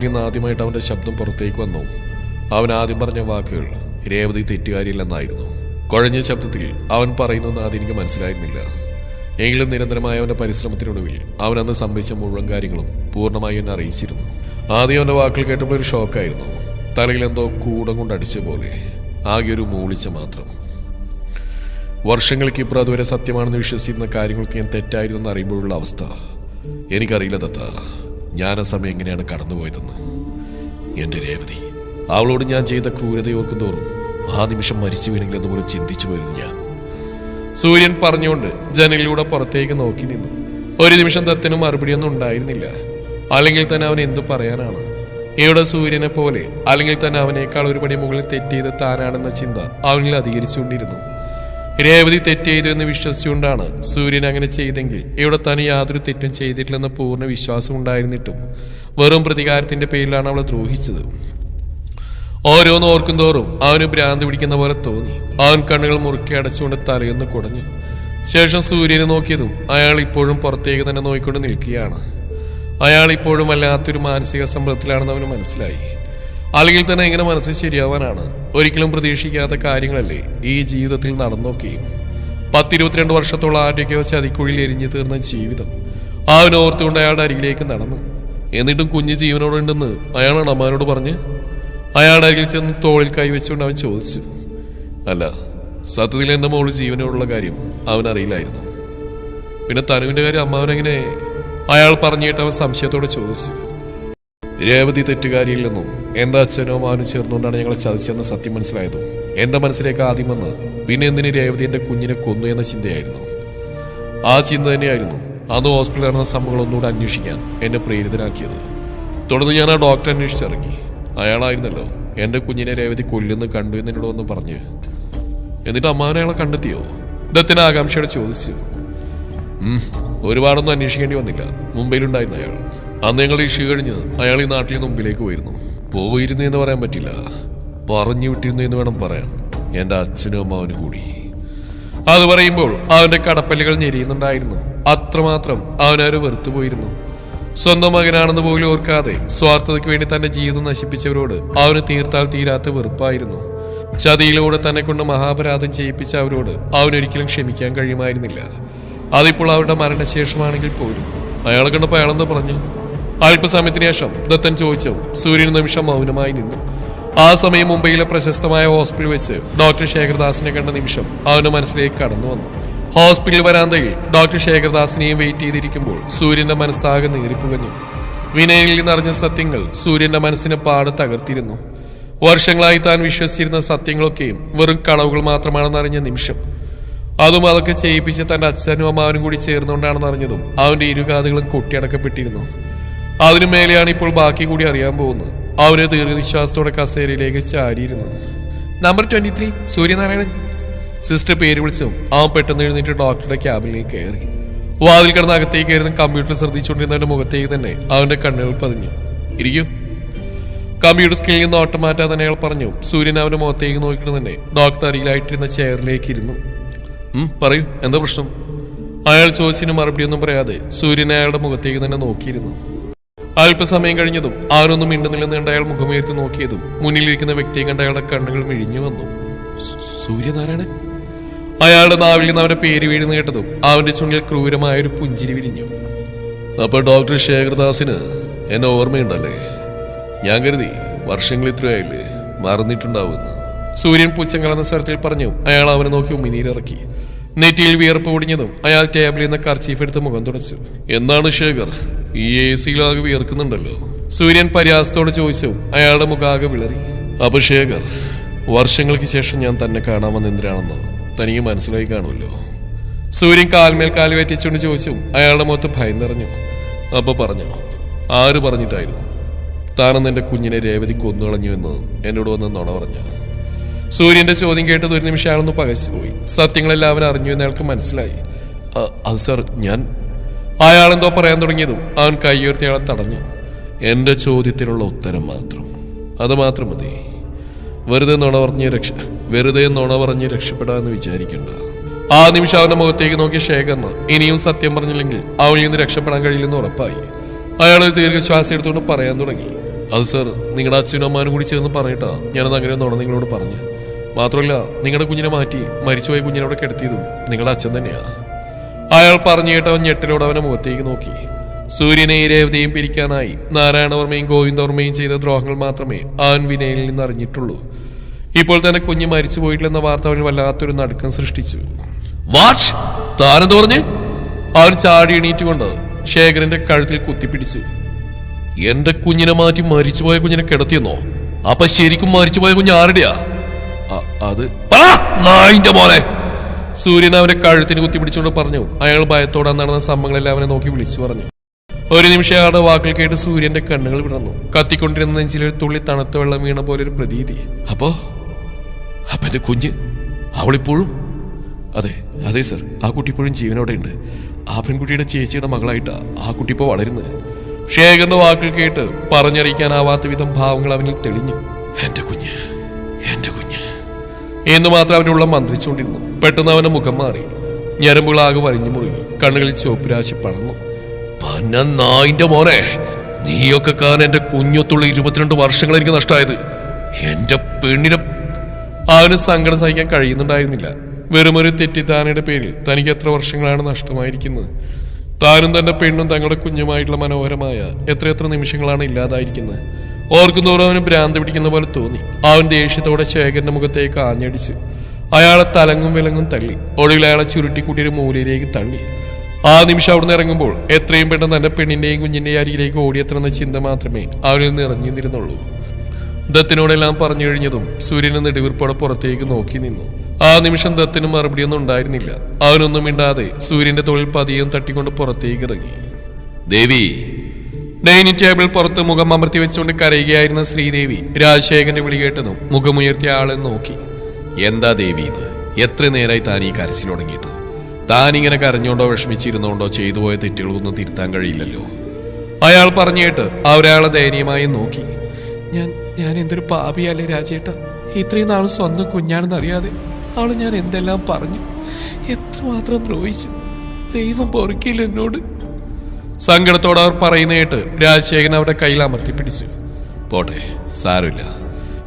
ഇന്ന് ആദ്യമായിട്ട് അവൻ്റെ ശബ്ദം പുറത്തേക്ക് വന്നു. അവൻ ആദ്യം പറഞ്ഞ വാക്കുകൾ രേവതി തെറ്റുകാരില്ലെന്നായിരുന്നു. കുഴഞ്ഞ ശബ്ദത്തിൽ അവൻ പറയുന്നതെന്ന് ആദ്യം എനിക്ക് മനസ്സിലായിരുന്നില്ല. എങ്കിലും നിരന്തരമായ അവൻ്റെ പരിശ്രമത്തിനൊടുവിൽ അവൻ അന്ന് സംഭവിച്ച മുഴുവൻ കാര്യങ്ങളും പൂർണ്ണമായി എന്നെ അറിയിച്ചിരുന്നു. ആദ്യം അവൻ്റെ വാക്കുകൾ കേട്ടപ്പോൾ ഒരു ഷോക്കായിരുന്നു. തലയിൽ എന്തോ കൂടം കൊണ്ടടിച്ച പോലെ, ആകെ ഒരു മൂളിച്ച മാത്രം. വർഷങ്ങൾക്കിപ്പുറം അതുവരെ സത്യമാണെന്ന് വിശ്വസിച്ചിരുന്ന കാര്യങ്ങൾക്ക് ഞാൻ തെറ്റായിരുന്നു എന്ന് അറിയുമ്പോഴുള്ള അവസ്ഥ എനിക്കറിയില്ല ദത്ത. ഞാൻ ആ സമയം എങ്ങനെയാണ് കടന്നുപോയതെന്ന്. എൻ്റെ രേവതി, അവളോട് ഞാൻ ചെയ്ത ക്രൂരത ഓർക്കും തോറും ആ നിമിഷം മരിച്ചു വീണെങ്കിൽ അതുപോലെ ചിന്തിച്ചു പോയിരുന്നു ഞാൻ. സൂര്യൻ പറഞ്ഞുകൊണ്ട് ജനലിലൂടെ പുറത്തേക്ക് നോക്കി നിന്നു. ഒരു നിമിഷം ദത്തനും മറുപടിയൊന്നും ഉണ്ടായിരുന്നില്ല. അല്ലെങ്കിൽ തന്നെ അവൻ എന്തു പറയാനാണ്? ഇവിടെ സൂര്യനെ പോലെ അല്ലെങ്കിൽ തന്നെ അവനേക്കാൾ ഒരുപടി മുകളിൽ തെറ്റെയ്ത് താനാണെന്ന ചിന്ത അവനിൽ അധികരിച്ചുകൊണ്ടിരുന്നു. രേവതി തെറ്റെയ്തു എന്ന് വിശ്വസിച്ചുകൊണ്ടാണ് സൂര്യൻ അങ്ങനെ ചെയ്തെങ്കിൽ ഇവിടെ തന്നെ യാതൊരു തെറ്റും ചെയ്തിട്ടില്ലെന്ന പൂർണ്ണ വിശ്വാസം ഉണ്ടായിരുന്നിട്ടും വെറും പ്രതികാരത്തിന്റെ പേരിലാണ് അവളെ ദ്രോഹിച്ചത്. ഓരോന്ന് ഓർക്കും തോറും അവന് ഭ്രാന്ത് പിടിക്കുന്ന പോലെ തോന്നി. അവൻ കണ്ണുകൾ മുറുക്കി അടച്ചുകൊണ്ട് തലയൊന്ന് കുടഞ്ഞു. ശേഷം സൂര്യനെ നോക്കിയതും അയാൾ ഇപ്പോഴും പുറത്തേക്ക് തന്നെ നോക്കിക്കൊണ്ട് നിൽക്കുകയാണ്. അയാൾ ഇപ്പോഴും വല്ലാത്തൊരു മാനസിക സമ്മർദ്ദത്തിലാണെന്ന് അവന് മനസ്സിലായി. അല്ലെങ്കിൽ തന്നെ എങ്ങനെ മനസ്സ് ശരിയാവാനാണ്? ഒരിക്കലും പ്രതീക്ഷിക്കാത്ത കാര്യങ്ങളല്ലേ ഈ ജീവിതത്തിൽ നടന്നോക്കുകയും. 10-22 വർഷത്തോളം ആരുടെയൊക്കെയോ ചതിക്കുഴിയിൽ എരിഞ്ഞു തീർന്ന ജീവിതം അവൻ ഓർത്തുകൊണ്ട് അയാളുടെ അരികിലേക്ക് നടന്നു. എന്നിട്ടും കുഞ്ഞ് ജീവനോടുണ്ടെന്ന് അയാളാണ് അമ്മാനോട് പറഞ്ഞ്. അയാളുടെ അരികിൽ ചെന്ന് തോളിൽ കൈവച്ചുകൊണ്ട് അവൻ ചോദിച്ചു. അല്ല, സത്യത്തിൽ എൻ്റെ മോള് ജീവനോടുള്ള കാര്യം അവൻ അറിയില്ലായിരുന്നു. പിന്നെ തനുവിൻ്റെ കാര്യം അമ്മാവനെങ്ങനെ? അയാൾ പറഞ്ഞിട്ട് അവൻ സംശയത്തോടെ ചോദിച്ചു. രേവതി തെറ്റുകാരിയില്ലെന്നും എൻ്റെ അച്ഛനോ മാനും ചേർന്നുകൊണ്ടാണ് ഞങ്ങളെ ചതിച്ചെന്ന സത്യം മനസ്സിലായതും എൻ്റെ മനസ്സിലേക്ക് ആദ്യം വന്ന് പിന്നെ എന്തിന് രേവതി എൻ്റെ കുഞ്ഞിനെ കൊന്നു എന്ന ചിന്തയായിരുന്നു. ആ ചിന്ത തന്നെയായിരുന്നു അന്ന് ഹോസ്പിറ്റലിൽ നടന്ന സംഭവങ്ങൾ ഒന്നുകൂടെ അന്വേഷിക്കാൻ എന്നെ പ്രേരിതനാക്കിയത്. തുടർന്ന് ഞാൻ ആ ഡോക്ടറെ അന്വേഷിച്ചിറങ്ങി. അയാളായിരുന്നല്ലോ എൻ്റെ കുഞ്ഞിനെ രേവതി കൊല്ലുന്നു കണ്ടു എന്ന് എന്നോട് വന്ന് പറഞ്ഞ്. എന്നിട്ട് അമ്മാവനെ അയാളെ കണ്ടെത്തിയോ? ദത്തിന് ആകാംക്ഷയോടെ ചോദിച്ചു. ഒരുപാടൊന്നും അന്വേഷിക്കേണ്ടി വന്നില്ല. മുംബൈയിലുണ്ടായിരുന്നു അയാൾ. അന്ന് ഞങ്ങൾ ഇഷ്യൂ കഴിഞ്ഞ് അയാൾ ഈ നാട്ടിൽ നിന്ന് മുമ്പിലേക്ക് പോയിരുന്നു എന്ന് പറയാൻ പറ്റില്ല, പറഞ്ഞു വിട്ടിരുന്നു എന്ന് വേണം പറയാൻ. എൻ്റെ അച്ഛനും അമ്മാവനും കൂടി. അത് പറയുമ്പോൾ അവൻ്റെ കടപ്പല്ലുകൾ ഞെരിയുന്നുണ്ടായിരുന്നു. അത്രമാത്രം അവനവരെ വെറുത്തുപോയിരുന്നു. സ്വന്തം മകനാണെന്ന് പോലും ഓർക്കാതെ സ്വാർത്ഥതയ്ക്ക് വേണ്ടി തന്റെ ജീവിതം നശിപ്പിച്ചവരോട് അവന് തീർത്താൽ തീരാത്ത വെറുപ്പായിരുന്നു. ചതിയിലൂടെ തന്നെ കൊണ്ട് മഹാപരാധം ചെയ്യിപ്പിച്ച അവരോട് അവനൊരിക്കലും ക്ഷമിക്കാൻ കഴിയുമായിരുന്നില്ല. അതിപ്പോൾ അവരുടെ മരണശേഷമാണെങ്കിൽ പോലും. അയാളെ കണ്ടപ്പോൾ അയാളെന്ന് പറഞ്ഞു. അല്പസമയത്തിന് ശേഷം ദത്തൻ ചോദിച്ചു. സൂര്യൻ നിമിഷം മൗനമായി നിന്നു. ആ സമയം മുംബൈയിലെ പ്രശസ്തമായ ഹോസ്പിറ്റൽ വെച്ച് ഡോക്ടർ ശേഖർദാസിനെ കണ്ട നിമിഷം അവന്റെ മനസ്സിലേക്ക് കടന്നു വന്നു. ഹോസ്പിറ്റൽ വരാന്തയിൽ ഡോക്ടർ ശേഖർദാസിനെയും വെയിറ്റ് ചെയ്തിരിക്കുമ്പോൾ സൂര്യന്റെ മനസ്സാകെ നീറിപ്പുകഞ്ഞു. വിനയിൽ നിറഞ്ഞ സത്യങ്ങൾ സൂര്യന്റെ മനസ്സിനെ പാട് തകർത്തിരുന്നു. വർഷങ്ങളായി താൻ വിശ്വസിച്ചിരുന്ന സത്യങ്ങളൊക്കെയും വെറും കളവുകൾ മാത്രമാണെന്നറിഞ്ഞ നിമിഷം, അതും അതൊക്കെ ചെയ്യിപ്പിച്ച് തന്റെ അച്ഛനും അമ്മാവനും കൂടി ചേർന്നുകൊണ്ടാണെന്ന് അറിഞ്ഞതും അവന്റെ ഇരുകാതുകളും കൊട്ടിയടക്കപ്പെട്ടിരുന്നു. അതിനു മേലെയാണ് ഇപ്പോൾ ബാക്കി കൂടി അറിയാൻ പോകുന്നത്. അവന് ദീർഘനിശ്വാസത്തോടെ കസേരയിലേക്ക് ചാരിയിരുന്നു. നമ്പർ 23 സൂര്യനാരായണൻ. സിസ്റ്റർ പേര് വിളിച്ചും അവൻ പെട്ടെന്ന് എഴുന്നേറ്റ് ഡോക്ടറുടെ ക്യാബിനിലേക്ക് കയറി. വാതിൽ കിടന്ന് അകത്തേക്ക് കയറുന്ന കമ്പ്യൂട്ടർ ശ്രദ്ധിച്ചുകൊണ്ടിരുന്നവന്റെ മുഖത്തേക്ക് തന്നെ അവന്റെ കണ്ണുകൾ പതിഞ്ഞു. ഇരിക്കൂ. കമ്പ്യൂട്ടർ സ്ക്രീനിൽ നിന്ന് ഓട്ടം മാറ്റാൻ തന്നെ അയാൾ പറഞ്ഞു. സൂര്യൻ അവന്റെ മുഖത്തേക്ക് നോക്കിയിട്ട് തന്നെ ഡോക്ടർ അരികിലായിട്ടിരുന്ന ചെയറിലേക്ക് ഇരുന്നു. പറയൂ, എന്താ പ്രശ്നം? അയാൾ ചോദിച്ചതിന് മറുപടിയൊന്നും പറയാതെ സൂര്യൻ അയാളുടെ മുഖത്തേക്ക് തന്നെ നോക്കിയിരുന്നു. അല്പസമയം കഴിഞ്ഞതും ആരൊന്നും മിണ്ടുന്നില്ലെന്ന് കണ്ട് അയാൾ മുഖമുയർത്തി നോക്കിയതും മുന്നിലിരിക്കുന്ന വ്യക്തിയെ കണ്ട് അയാളുടെ കണ്ണുകൾ മിഴിഞ്ഞു വന്നു. സൂര്യനാരായണൻ. അയാളുടെ നാവിൽ നിന്ന് അവന്റെ പേര് വീഴുന്ന കേട്ടതും അവന്റെ ചുണ്ടിൽ ക്രൂരമായൊരു പുഞ്ചിരി വിരിഞ്ഞു. അപ്പൊ ഡോക്ടർ ശേഖർദാസിന് എന്നെ ഓർമ്മയുണ്ടല്ലേ? ഞാൻ കരുതി വർഷങ്ങൾ ഇത്രയായില്ലേ, മറന്നിട്ടുണ്ടാവുമെന്ന്. സൂര്യൻ പുച്ഛം കലർന്ന സ്വരത്തിൽ പറഞ്ഞു. അയാൾ അവനെ നോക്കി ഉമിനീരിറക്കി. നെറ്റിയിൽ വിയർപ്പ് പൊടിഞ്ഞതും അയാൾ ടേബിളിൽ നിന്ന് കർച്ചീഫ് എടുത്ത് മുഖം തുടച്ചു. എന്താണ് ശേഖർ, ഈ AC-ലാകെ വിയർക്കുന്നുണ്ടല്ലോ? സൂര്യൻ പരിഹാസത്തോട് ചോദിച്ചു. അയാളുടെ മുഖാകെ വിളറി. അപ്പൊ ശേഖർ, വർഷങ്ങൾക്ക് ശേഷം ഞാൻ തന്നെ കാണാമെന്ന് എന്തിനാണെന്ന് തനിക്ക് മനസ്സിലായി കാണുമല്ലോ. സൂര്യൻ കാൽമേൽ കാല് വെറ്റിച്ചുകൊണ്ട് ചോദിച്ചു. അയാളുടെ മുഖത്ത് ഭയം നിറഞ്ഞു. അപ്പൊ പറഞ്ഞു. ആര് പറഞ്ഞിട്ടായിരുന്നു? താനെന്ന് എൻ്റെ കുഞ്ഞിനെ രേവതി കൊന്നുകളഞ്ഞു എന്ന് എന്നോട് വന്ന് നുണ പറഞ്ഞു. സൂര്യന്റെ ചോദ്യം കേട്ടത് ഒരു നിമിഷം അയാളൊന്ന് പകച്ചുപോയി. സത്യങ്ങളെല്ലാവരും അറിഞ്ഞു എന്ന് അയാൾക്ക് മനസ്സിലായി. അത് സാർ, ഞാൻ... അയാളെന്തോ പറയാൻ തുടങ്ങിയതും അവൻ കൈയുയർത്തി അയാളെ തടഞ്ഞു. എൻ്റെ ചോദ്യത്തിനുള്ള ഉത്തരം മാത്രം, അത് മാത്രം മതി. വെറുതെ നുണ പറഞ്ഞ് രക്ഷപ്പെടാമെന്ന് വിചാരിക്കണ്ട. ആ നിമിഷം അവന്റെ മുഖത്തേക്ക് നോക്കിയ ശേഖറിന് ഇനിയും സത്യം പറഞ്ഞില്ലെങ്കിൽ അവളിൽ നിന്ന് രക്ഷപ്പെടാൻ കഴിയില്ലെന്ന് ഉറപ്പായി. അയാൾ ദീർഘശ്വാസം എടുത്തുകൊണ്ട് പറയാൻ തുടങ്ങി. അത് സർ, നിങ്ങളുടെ അച്ഛനും അമ്മാനും കൂടി ചേർന്ന് പറഞ്ഞിട്ടാ ഞാനത് അങ്ങനെ ഒന്നോടെ നിങ്ങളോട് പറഞ്ഞു. മാത്രമല്ല, നിങ്ങളുടെ കുഞ്ഞിനെ മാറ്റി മരിച്ചുപോയ കുഞ്ഞിനോട് കിടത്തിയതും നിങ്ങളുടെ അച്ഛൻ തന്നെയാ. അയാൾ പറഞ്ഞു കേട്ടവൻ ഞെട്ടലോട് അവനെ മുഖത്തേക്ക് നോക്കി. സൂര്യനെയും രേവതിയും പിരിക്കാനായി നാരായണവർമ്മയും ഗോവിന്ദവർമ്മയും ചെയ്ത ദ്രോഹങ്ങൾ മാത്രമേ അവൻ വിനയിൽ നിന്ന് അറിഞ്ഞിട്ടുള്ളൂ. ഇപ്പോൾ തന്നെ കുഞ്ഞ് മരിച്ചു പോയിട്ടില്ലെന്ന വാർത്ത അവന് വല്ലാത്തൊരു നടുക്കം സൃഷ്ടിച്ചു. വാട്ട്? താനെന്ത് പറഞ്ഞ്? അവൻ ചാടി എണീറ്റുകൊണ്ട് ശേഖരന്റെ കഴുത്തിൽ കുത്തിപ്പിടിച്ചു. എന്റെ കുഞ്ഞിനെ മാറ്റി മരിച്ചുപോയ കുഞ്ഞിനെ കിടത്തിയെന്നോ? അപ്പൊ ശരിക്കും മരിച്ചുപോയ കുഞ്ഞ് ആരുടെയാ? അത് നായിന്റെ പോലെ. സൂര്യൻ അവന്റെ കഴുത്തിന് കുത്തിപ്പിടിച്ചുകൊണ്ട് പറഞ്ഞു. അയാൾ ഭയത്തോടെ നടന്ന സംഭവങ്ങളെല്ലാം അവനെ നോക്കി വിളിച്ചു പറഞ്ഞു. ഒരു നിമിഷം അയാളുടെ വാക്കുകൾ കേട്ട് സൂര്യന്റെ കണ്ണുകൾ വിടർന്നു. കത്തിക്കൊണ്ടിരുന്ന നെഞ്ചിലൊരു തുള്ളി തണുത്ത വെള്ളം വീണ പോലെ ഒരു പ്രതീതി. അപ്പൊ എന്റെ കുഞ്ഞ് അവളിപ്പോഴും? അതെ അതെ സർ, ആ കുട്ടി ഇപ്പോഴും ജീവനോടെ ഉണ്ട്. ആ പെൺകുട്ടിയുടെ ചേച്ചിയുടെ മകളായിട്ടാ ആ കുട്ടി ഇപ്പോൾ വളരുന്നത്. ശേഖരന്റെ വാക്കുകൾ കേട്ട് പറഞ്ഞറിയിക്കാനാവാത്ത വിധം ഭാവങ്ങൾ അവനിൽ തെളിഞ്ഞു. എന്റെ കുഞ്ഞ്, എന്റെ കുഞ്ഞ് എന്ന് മാത്രം അവന്റെ ഉള്ളം മന്ത്രിച്ചുകൊണ്ടിരുന്നു. പെട്ടെന്ന് അവന്റെ മുഖം മാറി. ഞരമ്പുകളാകെ വലിഞ്ഞു മുറുകി. കണ്ണുകളിൽ ചുവപ്പുരാശി പടർന്നു. പന്ന നായിന്റെ മോനെ, നീയൊക്കെ കാരണം എന്റെ കുഞ്ഞൊത്തുള്ള 22 വർഷങ്ങൾ എനിക്ക് നഷ്ടമായത്. എന്റെ പെണ്ണിനെ. അവന് സങ്കടം സഹിക്കാൻ കഴിയുന്നുണ്ടായിരുന്നില്ല. വെറുമൊരു തെറ്റിദ്ധാരണയുടെ പേരിൽ തനിക്ക് എത്ര വർഷങ്ങളാണ് നഷ്ടമായിരിക്കുന്നത്. താനും തന്റെ പെണ്ണും തങ്ങളുടെ കുഞ്ഞുമായിട്ടുള്ള മനോഹരമായ എത്രയെത്ര നിമിഷങ്ങളാണ് ഇല്ലാതായിരിക്കുന്നത്. ഓർക്കുന്നവരും അവന് ഭ്രാന്ത് പിടിക്കുന്ന പോലെ തോന്നി. അവൻ ദേഷ്യത്തോടെ ശേഖരന്റെ മുഖത്തേക്ക് ആഞ്ഞടിച്ചു. അയാളെ തലങ്ങും വിലങ്ങും തള്ളി. ഒടുവിൽ അയാളെ ചുരുട്ടിക്കൂട്ടിയൊരു മൂലയിലേക്ക് തള്ളി. ആ നിമിഷം അവിടുന്ന് ഇറങ്ങുമ്പോൾ എത്രയും പെട്ടെന്ന് തന്റെ പെണ്ണിന്റെയും കുഞ്ഞിന്റെയും അരികിലേക്ക് ഓടിയെത്തണമെന്ന ചിന്ത മാത്രമേ അവനിൽ നിറഞ്ഞിരുന്നുള്ളൂ. ദത്തിനോടെല്ലാം പറഞ്ഞു കഴിഞ്ഞതും സൂര്യന് നെടുവീർപ്പോടെ പുറത്തേക്ക് നോക്കി നിന്നു. ആ നിമിഷം ദത്തിന് മറുപടിയൊന്നും ഉണ്ടായിരുന്നില്ല. അവനൊന്നും മിണ്ടാതെ സൂര്യന്റെ തോളിൽ പതിയും തട്ടിക്കൊണ്ട് പുറത്തേക്ക് ഇറങ്ങി. ദേവി. ഡൈനിങ് ടേബിൾ പുറത്ത് മുഖം അമർത്തി വെച്ചുകൊണ്ട് കരയുകയായിരുന്ന ശ്രീദേവി രാജശേഖരന്റെ വിളി കേട്ടതും മുഖമുയർത്തിയ ആളെ നോക്കി. എന്താ ദേവി ഇത്? എത്ര നേരമായി താൻ ഈ കരച്ചിൽ തുടങ്ങിയിട്ട്? താനിങ്ങനെ കരഞ്ഞോണ്ടോ വിഷമിച്ചിരുന്നോണ്ടോ ചെയ്തു പോയ തെറ്റുകളൊന്നും തിരുത്താൻ കഴിയില്ലല്ലോ. അയാൾ പറഞ്ഞിട്ട് അവരയാളെ ദയനീയമായി നോക്കി. ഞാൻ എന്തൊരു പാപിയല്ലേ രാജേട്ട. ഇത്രയും നാളും സ്വന്തം കുഞ്ഞാണെന്ന് അറിയാതെ അവള് ഞാൻ എന്തെല്ലാം പറഞ്ഞു, എത്രമാത്രം ദ്രോഹിച്ചു. ദൈവം പൊറുക്കില്ല എന്നോട്. സങ്കടത്തോടെ അവർ പറയുന്ന കേട്ട് രാജശേഖരൻ അവരുടെ കയ്യിൽ അമർത്തിപ്പിടിച്ചു. പോട്ടെ, സാരമില്ല.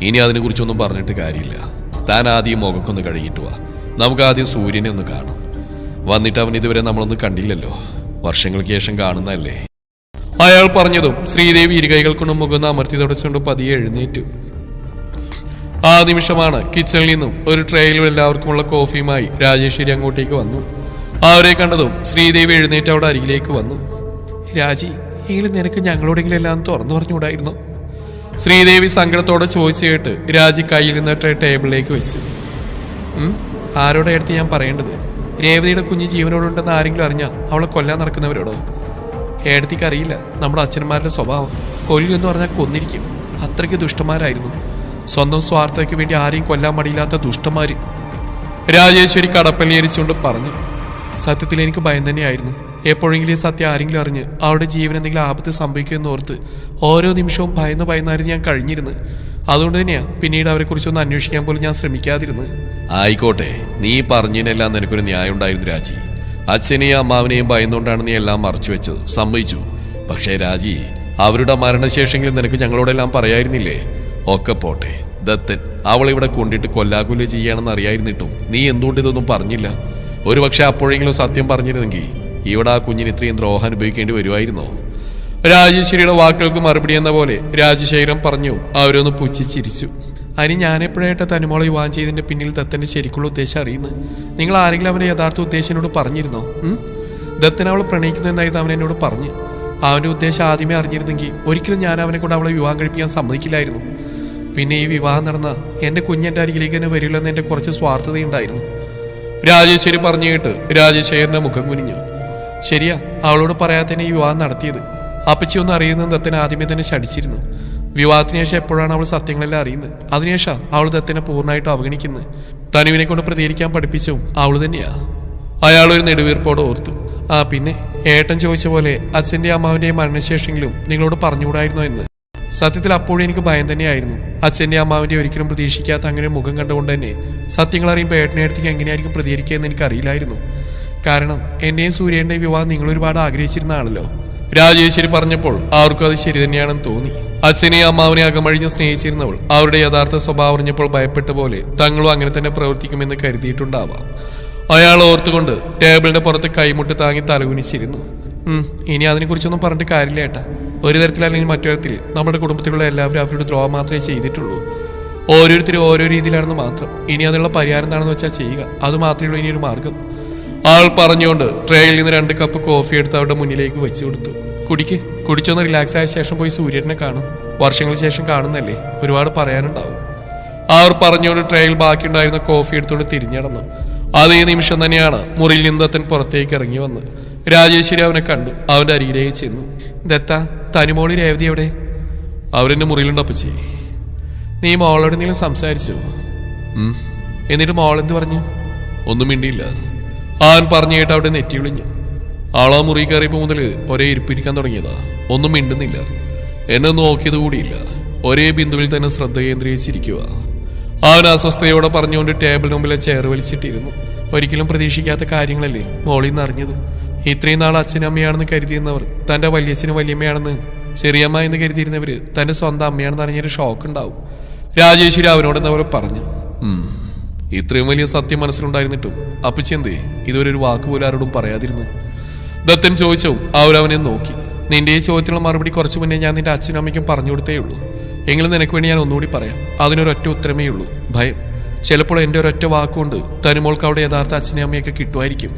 ഇനി അതിനെ കുറിച്ചൊന്നും പറഞ്ഞിട്ട് കാര്യമില്ല. താൻ ആദ്യം മുഖക്കൊന്ന് കഴുകിയിട്ട് വാ. നമുക്ക് ആദ്യം സൂര്യനെ ഒന്ന് കാണാം. വന്നിട്ട് അവൻ ഇതുവരെ നമ്മളൊന്നും കണ്ടില്ലല്ലോ. വർഷങ്ങൾക്ക് ശേഷം കാണുന്നതല്ലേ. അയാൾ പറഞ്ഞതും ശ്രീദേവി ഇരുകൈകൾ കൊണ്ട് മുഖം അമർത്തി തുടച്ചുകൊണ്ട് പതിയെ എഴുന്നേറ്റു. ആ നിമിഷമാണ് കിച്ചണിൽ നിന്നും ഒരു ട്രേയിൽ എല്ലാവർക്കുമുള്ള കോഫിയുമായി രാജേശ്വരി അങ്ങോട്ടേക്ക് വന്നു. അവരെ കണ്ടതും ശ്രീദേവി എഴുന്നേറ്റ് അവിടെ അരികിലേക്ക് വന്നു. രാജി, എങ്കിലും നിനക്ക് ഞങ്ങളോടെങ്കിലും എല്ലാം തുറന്നു പറഞ്ഞുകൂടായിരുന്നോ? ശ്രീദേവി സങ്കടത്തോടെ ചോദിച്ചു കേട്ട് രാജി കയ്യിൽ നിന്ന് ട്രേ ടേബിളിലേക്ക് വെച്ചു. ആരോടെ എടുത്ത് ഞാൻ പറയേണ്ടത്? രേവതിയുടെ കുഞ്ഞ് ജീവനോടുണ്ടെന്ന് ആരെങ്കിലും അറിഞ്ഞാൽ അവളെ കൊല്ലാൻ നടക്കുന്നവരോടോ? ഏടത്തിക്ക് അറിയില്ല നമ്മുടെ അച്ഛന്മാരുടെ സ്വഭാവം. കൊല്ലുമെന്ന് പറഞ്ഞാൽ കൊന്നിരിക്കും. അത്രയ്ക്ക് ദുഷ്ടന്മാരായിരുന്നു. സ്വന്തം സ്വാർത്ഥയ്ക്ക് വേണ്ടി ആരെയും കൊല്ലാൻ മടിയില്ലാത്ത ദുഷ്ടന്മാര്. രാജേശ്വരി കടപ്പല്ലേരിച്ചുകൊണ്ട് പറഞ്ഞു. സത്യത്തിൽ എനിക്ക് ഭയം തന്നെയായിരുന്നു. എപ്പോഴെങ്കിലും സത്യം ആരെങ്കിലും അറിഞ്ഞ് അവരുടെ ജീവൻ എന്തെങ്കിലും ആപത്ത് സംഭവിക്കുമെന്ന് ഓർത്ത് ഓരോ നിമിഷവും ഭയന്നായിരുന്നു ഞാൻ കഴിഞ്ഞിരുന്നത്. അതുകൊണ്ട് തന്നെയാ പിന്നീട് അവരെ കുറിച്ചൊന്ന് അന്വേഷിക്കാൻ പോലും ഞാൻ ശ്രമിക്കാതിരുന്നത്. ആയിക്കോട്ടെ, നീ പറഞ്ഞതിനെല്ലാം നിനക്കൊരു ന്യായം ഉണ്ടായിരുന്നു രാജി. അച്ഛനെയും അമ്മാവിനെയും ഭയന്നുകൊണ്ടാണ് നീ എല്ലാം മറച്ചു വെച്ചത്, സമ്മതിച്ചു. പക്ഷേ രാജി, അവരുടെ മരണശേഷമെങ്കിലും നിനക്ക് ഞങ്ങളോടെല്ലാം പറയായിരുന്നില്ലേ? ഒക്കെ പോട്ടെ, ദത്തൻ അവളിവിടെ കൊണ്ടിട്ട് കൊല്ലാകൊല്ല ചെയ്യാണെന്ന് അറിയായിരുന്നിട്ടും നീ എന്തുകൊണ്ട് ഇതൊന്നും പറഞ്ഞില്ല? ഒരു പക്ഷെ അപ്പോഴെങ്കിലും സത്യം പറഞ്ഞിരുന്നെങ്കിൽ ഇവിടെ ആ കുഞ്ഞിന് ഇത്രയും ദ്രോഹം അനുഭവിക്കേണ്ടി വരുമായിരുന്നോ? രാജേശ്വരിയുടെ വാക്കുകൾക്ക് മറുപടി എന്ന പോലെ രാജശേഖരൻ പറഞ്ഞു. അവരൊന്ന് പുച്ഛിച്ചിരിച്ചു. അതിന് ഞാനെപ്പോഴായിട്ട് തനുമോളെ വിവാഹം ചെയ്തതിന്റെ പിന്നിൽ ദത്തന്റെ ശരിക്കുള്ള ഉദ്ദേശം അറിയുന്നത്. നിങ്ങൾ ആരെങ്കിലും അവന്റെ യഥാർത്ഥ ഉദ്ദേശം എന്നോട് പറഞ്ഞിരുന്നോ? ദത്തൻ അവളെ പ്രണയിക്കുന്നതെന്നായിരുന്നു അവൻ എന്നോട് പറഞ്ഞു. അവന്റെ ഉദ്ദേശം ആദ്യമേ അറിഞ്ഞിരുന്നെങ്കിൽ ഒരിക്കലും ഞാൻ അവനെ കൊണ്ട് അവളെ വിവാഹം കഴിപ്പിക്കാൻ സമ്മതിക്കില്ലായിരുന്നു. പിന്നെ ഈ വിവാഹം നടന്ന എന്റെ കുഞ്ഞെന്റെ അരികിലേക്ക് തന്നെ വരില്ലെന്ന് എന്റെ കുറച്ച് സ്വാർത്ഥതയുണ്ടായിരുന്നു. രാജേശ്വരി പറഞ്ഞു കേട്ട് രാജശേഖരന്റെ മുഖം കുനിഞ്ഞു. ശരിയാ, അവളോട് പറയാതെ തന്നെ ഈ വിവാഹം നടത്തിയത്. അപ്പച്ചി ഒന്നും അറിയുന്നത് ദത്തൻ ആദ്യമേ തന്നെ ശടിച്ചിരുന്നു. വിവാഹത്തിന് ശേഷം എപ്പോഴാണ് അവൾ സത്യങ്ങളെല്ലാം അറിയുന്നത്. അതിനുശേഷം അവൾ ദത്തനെ പൂർണ്ണമായിട്ടും അവഗണിക്കുന്നത്. തനുവിനെ കൊണ്ട് പ്രതികരിക്കാൻ പഠിപ്പിച്ചും അവള് തന്നെയാ. അയാളൊരു നെടുവീർപ്പോടെ ഓർത്തു. പിന്നെ ഏട്ടൻ ചോദിച്ച പോലെ അച്ഛൻ്റെയും അമ്മാവിൻ്റെയും മരണശേഷമെങ്കിലും നിങ്ങളോട് പറഞ്ഞുകൂടായിരുന്നോ എന്ന്. സത്യത്തിൽ അപ്പോഴും എനിക്ക് ഭയം തന്നെയായിരുന്നു. അച്ഛൻ്റെ അമ്മാവിൻ്റെ ഒരിക്കലും പ്രതീക്ഷിക്കാത്ത അങ്ങനെ മുഖം കണ്ടുകൊണ്ട് തന്നെ സത്യങ്ങൾ അറിയുമ്പോൾ ഏട്ടനെ അടുത്തേക്ക് എങ്ങനെയായിരിക്കും പ്രതികരിക്കുക എന്ന് എനിക്കറിയില്ലായിരുന്നു. കാരണം എൻ്റെയും സൂര്യൻ്റെയും വിവാഹം നിങ്ങൾ ഒരുപാട് ആഗ്രഹിച്ചിരുന്ന ആണല്ലോ. രാജേശ്വരി പറഞ്ഞപ്പോൾ ആർക്കും അത് ശരി തന്നെയാണെന്ന് തോന്നി. അച്ഛനെയും അമ്മാവനെ അകമഴിഞ്ഞ് സ്നേഹിച്ചിരുന്നവൾ അവരുടെ യഥാർത്ഥ സ്വഭാവം അറിഞ്ഞപ്പോൾ ഭയപ്പെട്ട പോലെ തങ്ങളും അങ്ങനെ തന്നെ പ്രവർത്തിക്കുമെന്ന് കരുതിയിട്ടുണ്ടാവാം. അയാൾ ഓർത്തുകൊണ്ട് ടേബിളിന്റെ പുറത്ത് കൈമുട്ട് താങ്ങി തലകുനിച്ചിരുന്നു. ഇനി അതിനെക്കുറിച്ചൊന്നും പറഞ്ഞിട്ട് കാര്യമില്ല ഏട്ടാ. ഒരു തരത്തിലല്ലെങ്കിൽ മറ്റു തരത്തിൽ നമ്മുടെ കുടുംബത്തിലുള്ള എല്ലാവരും അവരുടെ ദ്രോഹം മാത്രമേ ചെയ്തിട്ടുള്ളൂ. ഓരോരുത്തരും ഓരോ രീതിയിലാണെന്ന് മാത്രം. ഇനി അതിനുള്ള പരിഹാരം എന്താണെന്ന് വെച്ചാൽ ചെയ്യുക. അത് മാത്രമേ ഉള്ളൂ ഇനിയൊരു മാർഗം. ആൾ പറഞ്ഞുകൊണ്ട് ട്രേയിൽ നിന്ന് 2 കപ്പ് കോഫി എടുത്ത് അവരുടെ മുന്നിലേക്ക് വെച്ചു കൊടുത്തു. കുടിച്ചൊന്ന് റിലാക്സ് ആയ ശേഷം പോയി സൂര്യനെ കാണും. വർഷങ്ങൾക്ക് ശേഷം കാണുന്നല്ലേ, ഒരുപാട് പറയാനുണ്ടാവും. അവർ പറഞ്ഞുകൊണ്ട് ട്രേയിൽ ബാക്കിയുണ്ടായിരുന്ന കോഫി എടുത്തുകൊണ്ട് തിരിഞ്ഞടന്നു. അതേ നിമിഷം തന്നെയാണ് മുറിയിൽ നിന്ന് ദത്തൻ പുറത്തേക്ക് ഇറങ്ങി വന്ന് രാജേശ്വരി അവനെ കണ്ടു. അവന്റെ അരികിലേക്ക് ചെന്നു. ദത്ത, തനിമോളി രേവതി എവിടെ? അവരെന്റെ മുറിയിലുണ്ടപ്പച്ചി. നീ മോളോട് എന്തെങ്കിലും സംസാരിച്ചോ? എന്നിട്ട് മോൾ എന്ത് പറഞ്ഞു? ഒന്നും മിണ്ടിയില്ല. അവൻ പറഞ്ഞു കേട്ട് അവിടെ നെറ്റി വിളിഞ്ഞു. ആളാ മുറി കയറിയപ്പോ മുതൽ ഒരേ ഇരിപ്പിരിക്കാൻ തുടങ്ങിയതാ. ഒന്നും മിണ്ടുന്നില്ല. എന്നെ നോക്കിയത് കൂടിയില്ല. ഒരേ ബിന്ദുവിൽ തന്നെ ശ്രദ്ധ കേന്ദ്രീകരിച്ചിരിക്കുക. അവൻ അസ്വസ്ഥതയോടെ പറഞ്ഞുകൊണ്ട് ടേബിളിന് മുമ്പിലെ ചെയർ വലിച്ചിട്ടിരുന്നു. ഒരിക്കലും പ്രതീക്ഷിക്കാത്ത കാര്യങ്ങളല്ലേ മോളിന്ന് അറിഞ്ഞത്. ഇത്രയും നാൾ അച്ഛനും അമ്മയാണെന്ന് കരുതിയിരുന്നവർ തന്റെ വലിയച്ഛനും വലിയമ്മയാണെന്ന്, ചെറിയമ്മ എന്ന് കരുതിയിരുന്നവര് തന്റെ സ്വന്തം അമ്മയാണെന്ന് അറിഞ്ഞൊരു ഷോക്ക് ഉണ്ടാവും. രാജേശ്വരി അവനോടെന്നവർ പറഞ്ഞു. ഇത്രയും വലിയ സത്യം മനസ്സിലുണ്ടായിരുന്നിട്ടും അപ്പച്ചി എന്തേ ഇതുവരെ ഒരു വാക്ക് പോലും ആരോടും പറയാതിരുന്നു? ദത്തൻ ചോദിച്ചു. അവരവനെ നോക്കി. നിന്റെ ഈ ചോദ്യത്തിനുള്ള മറുപടി കുറച്ചു മുന്നേ ഞാൻ നിന്റെ അച്ഛനും അമ്മയ്ക്കും പറഞ്ഞു കൊടുത്തേ ഉള്ളൂ. എങ്കിലും നിനക്ക് വേണ്ടി ഞാൻ ഒന്നുകൂടി പറയാം. അതിനൊരൊറ്റ ഉത്തരമേ ഉള്ളൂ, ഭയം. ചിലപ്പോൾ എൻ്റെ ഒരൊറ്റ വാക്കുകൊണ്ട് തനുമോൾക്ക് അവിടെ യഥാർത്ഥ അച്ഛനെ അമ്മയൊക്കെ കിട്ടുമായിരിക്കും.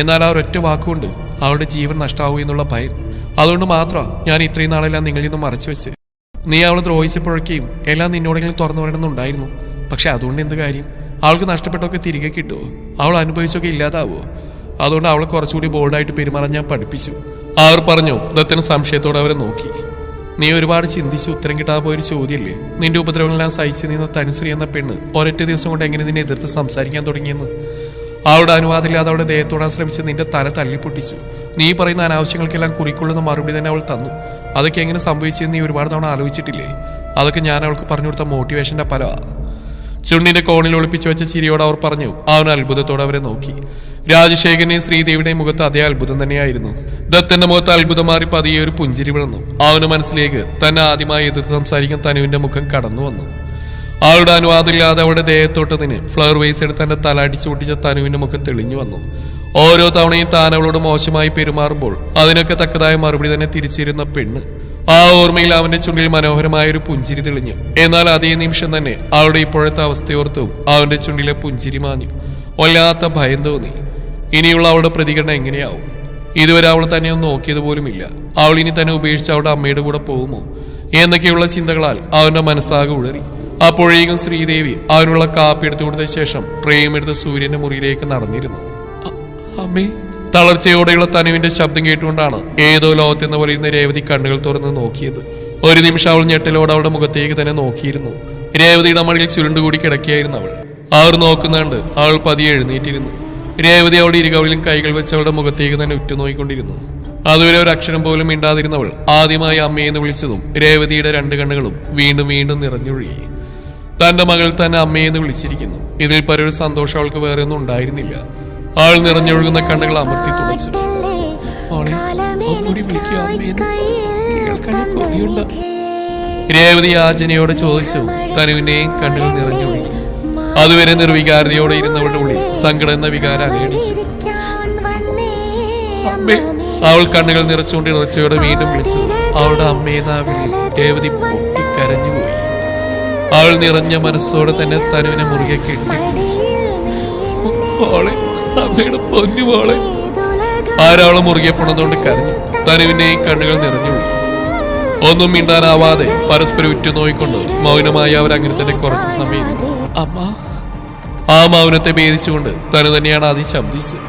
എന്നാൽ ആ ഒരൊറ്റ വാക്കുകൊണ്ട് അവളുടെ ജീവൻ നഷ്ടമാവൂ എന്നുള്ള ഭയം. അതുകൊണ്ട് മാത്രമാണ് ഞാൻ ഇത്രയും നാളെല്ലാം നിങ്ങളിൽ നിന്നും മറച്ചു വെച്ച്. നീ അവളെ ദ്രോഹിച്ചപ്പോഴൊക്കെയും എല്ലാം നിന്നോടെങ്കിലും തുറന്നു വരണമെന്നുണ്ടായിരുന്നു. പക്ഷെ അതുകൊണ്ട് എന്ത് കാര്യം? അവൾക്ക് നഷ്ടപ്പെട്ടൊക്കെ തിരികെ കിട്ടുമോ? അവൾ അനുഭവിച്ചൊക്കെ ഇല്ലാതാവോ? അതുകൊണ്ട് അവളെ കുറച്ചുകൂടി ബോൾഡായിട്ട് പെരുമാറാൻ ഞാൻ പഠിപ്പിച്ചു. അവർ പറഞ്ഞു. ദത്തന് സംശയത്തോടെ അവരെ നോക്കി. നീ ഒരുപാട് ചിന്തിച്ച് ഉത്തരം കിട്ടാതെ പോയൊരു ചോദ്യമല്ലേ നിന്റെ ഉപദ്രവങ്ങളെല്ലാം സഹിച്ചു നിന്ന തനുശ്രീ എന്ന പെണ്ണ് ഒരൊറ്റ ദിവസം കൊണ്ട് എങ്ങനെ നിന്നെ എതിർത്ത് സംസാരിക്കാൻ തുടങ്ങിയെന്ന്. അവളുടെ അനുവാദമില്ലാതെ അവളുടെ ദേഹത്തോടാൻ ശ്രമിച്ച് നിന്റെ തല തല്ലിപ്പൊട്ടിച്ചു. നീ പറയുന്ന അനാവശ്യങ്ങൾക്കെല്ലാം കുറിക്കൊള്ളുന്ന മറുപടി തന്നെ അവൾ തന്നു. അതൊക്കെ എങ്ങനെ സംഭവിച്ചെന്ന് നീ ഒരുപാട് തവണ ആലോചിച്ചിട്ടില്ലേ? അതൊക്കെ ഞാൻ അവൾക്ക് പറഞ്ഞു കൊടുത്ത മോട്ടിവേഷന്റെ ഫലമാണ്. ചുണ്ടിന്റെ കോണിൽ ഒളിപ്പിച്ചു വെച്ച ചിരിയോട് അവർ പറഞ്ഞു. അവൻ അത്ഭുതത്തോടെ അവരെ നോക്കി. രാജശേഖരനെയും ശ്രീദേവിയുടെയും മുഖത്ത് അതേ അത്ഭുതം തന്നെയായിരുന്നു. ദത്തന്റെ മുഖത്ത് അത്ഭുതം മാറി പതിയെ ഒരു പുഞ്ചിരി വിളന്നു. അവന് മനസ്സിലേക്ക് തന്നെ ആദ്യമായി എതിർത്ത് സംസാരിക്കാൻ തനുവിന്റെ മുഖം കടന്നു വന്നു. അവളുടെ അനുവാദമില്ലാതെ അവളുടെ ദേഹത്തോട്ടത്തിന് ഫ്ലവർ വേസ് എടുത്ത് തന്റെ തല അടിച്ചു പൊട്ടിച്ച തനുവിന്റെ മുഖം തെളിഞ്ഞു വന്നു. ഓരോ തവണയും താൻ അവളോട് മോശമായി പെരുമാറുമ്പോൾ അതിനൊക്കെ തക്കതായ മറുപടി തന്നെ തിരിച്ചിരുന്ന പെണ്ണ്. ആ ഓർമ്മയിൽ അവന്റെ ചുണ്ടിൽ മനോഹരമായ ഒരു പുഞ്ചിരി തെളിഞ്ഞു. എന്നാൽ അതേ നിമിഷം തന്നെ അവളുടെ ഇപ്പോഴത്തെ അവസ്ഥയോർത്തും അവന്റെ ചുണ്ടിലെ പുഞ്ചിരി മാഞ്ഞു. വല്ലാത്ത ഭയം തോന്നി. ഇനിയുള്ള അവളുടെ പ്രതികരണം എങ്ങനെയാവും? ഇതുവരെ അവൾ തന്നെ ഒന്ന് നോക്കിയത് പോലുമില്ല. അവൾ ഇനി തന്നെ ഉപേക്ഷിച്ച് അവളുടെ അമ്മയുടെ കൂടെ പോകുമോ എന്നൊക്കെയുള്ള ചിന്തകളാൽ അവന്റെ മനസ്സാകെ ഉഴറി. അപ്പോഴേക്കും ശ്രീദേവി അവനുള്ള കാപ്പി എടുത്തു കൊടുത്ത ശേഷം ട്രെയും എടുത്ത് സൂര്യന്റെ മുറിയിലേക്ക് നടന്നിരുന്നു. അമ്മേ. തളർച്ചയോടെയുള്ള തനുവിന്റെ ശബ്ദം കേട്ടുകൊണ്ടാണ് ഏതോ ലോകത്തെന്ന പോലെ ഇരുന്ന രേവതി കണ്ണുകൾ തുറന്ന് നോക്കിയത്. ഒരു നിമിഷം അവൾ ഞെട്ടലോടെ അവളുടെ മുഖത്തേക്ക് തന്നെ നോക്കിയിരുന്നു. രേവതിയുടെ മടിയിൽ ചുരുണ്ടുകൂടി കിടക്കുകയായിരുന്നു അവൾ. അവർ നോക്കുന്നുണ്ട്. അവൾ പതിയെ എഴുന്നേറ്റിരുന്നു. രേവതി അവളുടെ ഇരുകവളിലും കൈകൾ വെച്ച് അവളുടെ മുഖത്തേക്ക് തന്നെ ഉറ്റുനോക്കിക്കൊണ്ടിരുന്നു. അതുവരെ ഒരു അക്ഷരം പോലും മിണ്ടാതിരുന്നവൾ ആദ്യമായി അമ്മയെന്ന് വിളിച്ചതും രേവതിയുടെ 2 കണ്ണുകളും വീണ്ടും വീണ്ടും നിറഞ്ഞൊഴുകി. തന്റെ മകൾ തന്നെ അമ്മയെന്ന് വിളിച്ചിരിക്കുന്നു. ഇതിൽ പരൊരു സന്തോഷം അവൾക്ക് വേറെ ഒന്നും ഉണ്ടായിരുന്നില്ല. അവൾ നിറഞ്ഞൊഴുകുന്ന കണ്ണുകൾ അമർത്തി തുളച്ചു. രേവതി യാചനയോടെ ചോദിച്ചു. തനുവിന്റെയും കണ്ണുകൾ നിറഞ്ഞൊഴുകി. അതുവരെ നിർവികാരതയോടെ ഇരുന്നവളുടെ ഉള്ളിൽ സങ്കടം എന്ന വികാരം അലയടിച്ചു. അമ്മേ. അവൾ കണ്ണുകൾ നിറച്ചുകൊണ്ട് ഇറച്ചയോടെ വീണ്ടും വിളിച്ചു. അവളുടെ അമ്മയെന്ന വിളി രേവതി കരഞ്ഞുപോയി. അവൾ നിറഞ്ഞ മനസ്സോടെ തന്നെ തനുവിനെ മുറുകെ കെട്ടിപ്പിടിച്ചു. അമ്മയുടെ പൊന്നുമോളെ. ആരവളെ മുറുകെ പോണതുകൊണ്ട് കരഞ്ഞു. തനുവിന്റെയും കണ്ണുകൾ നിറഞ്ഞൊഴുകി. ഒന്നും മിണ്ടാനാവാതെ പരസ്പരം ഉറ്റുനോയിക്കൊണ്ട് മൗനമായി അവർ അങ്ങനെ തന്നെ കുറച്ച് സമയം. അമ്മ. ആ മൗനത്തെ ഭേദിച്ചുകൊണ്ട് തനു തന്നെയാണ് ആദ്യം ശബ്ദിച്ചത്.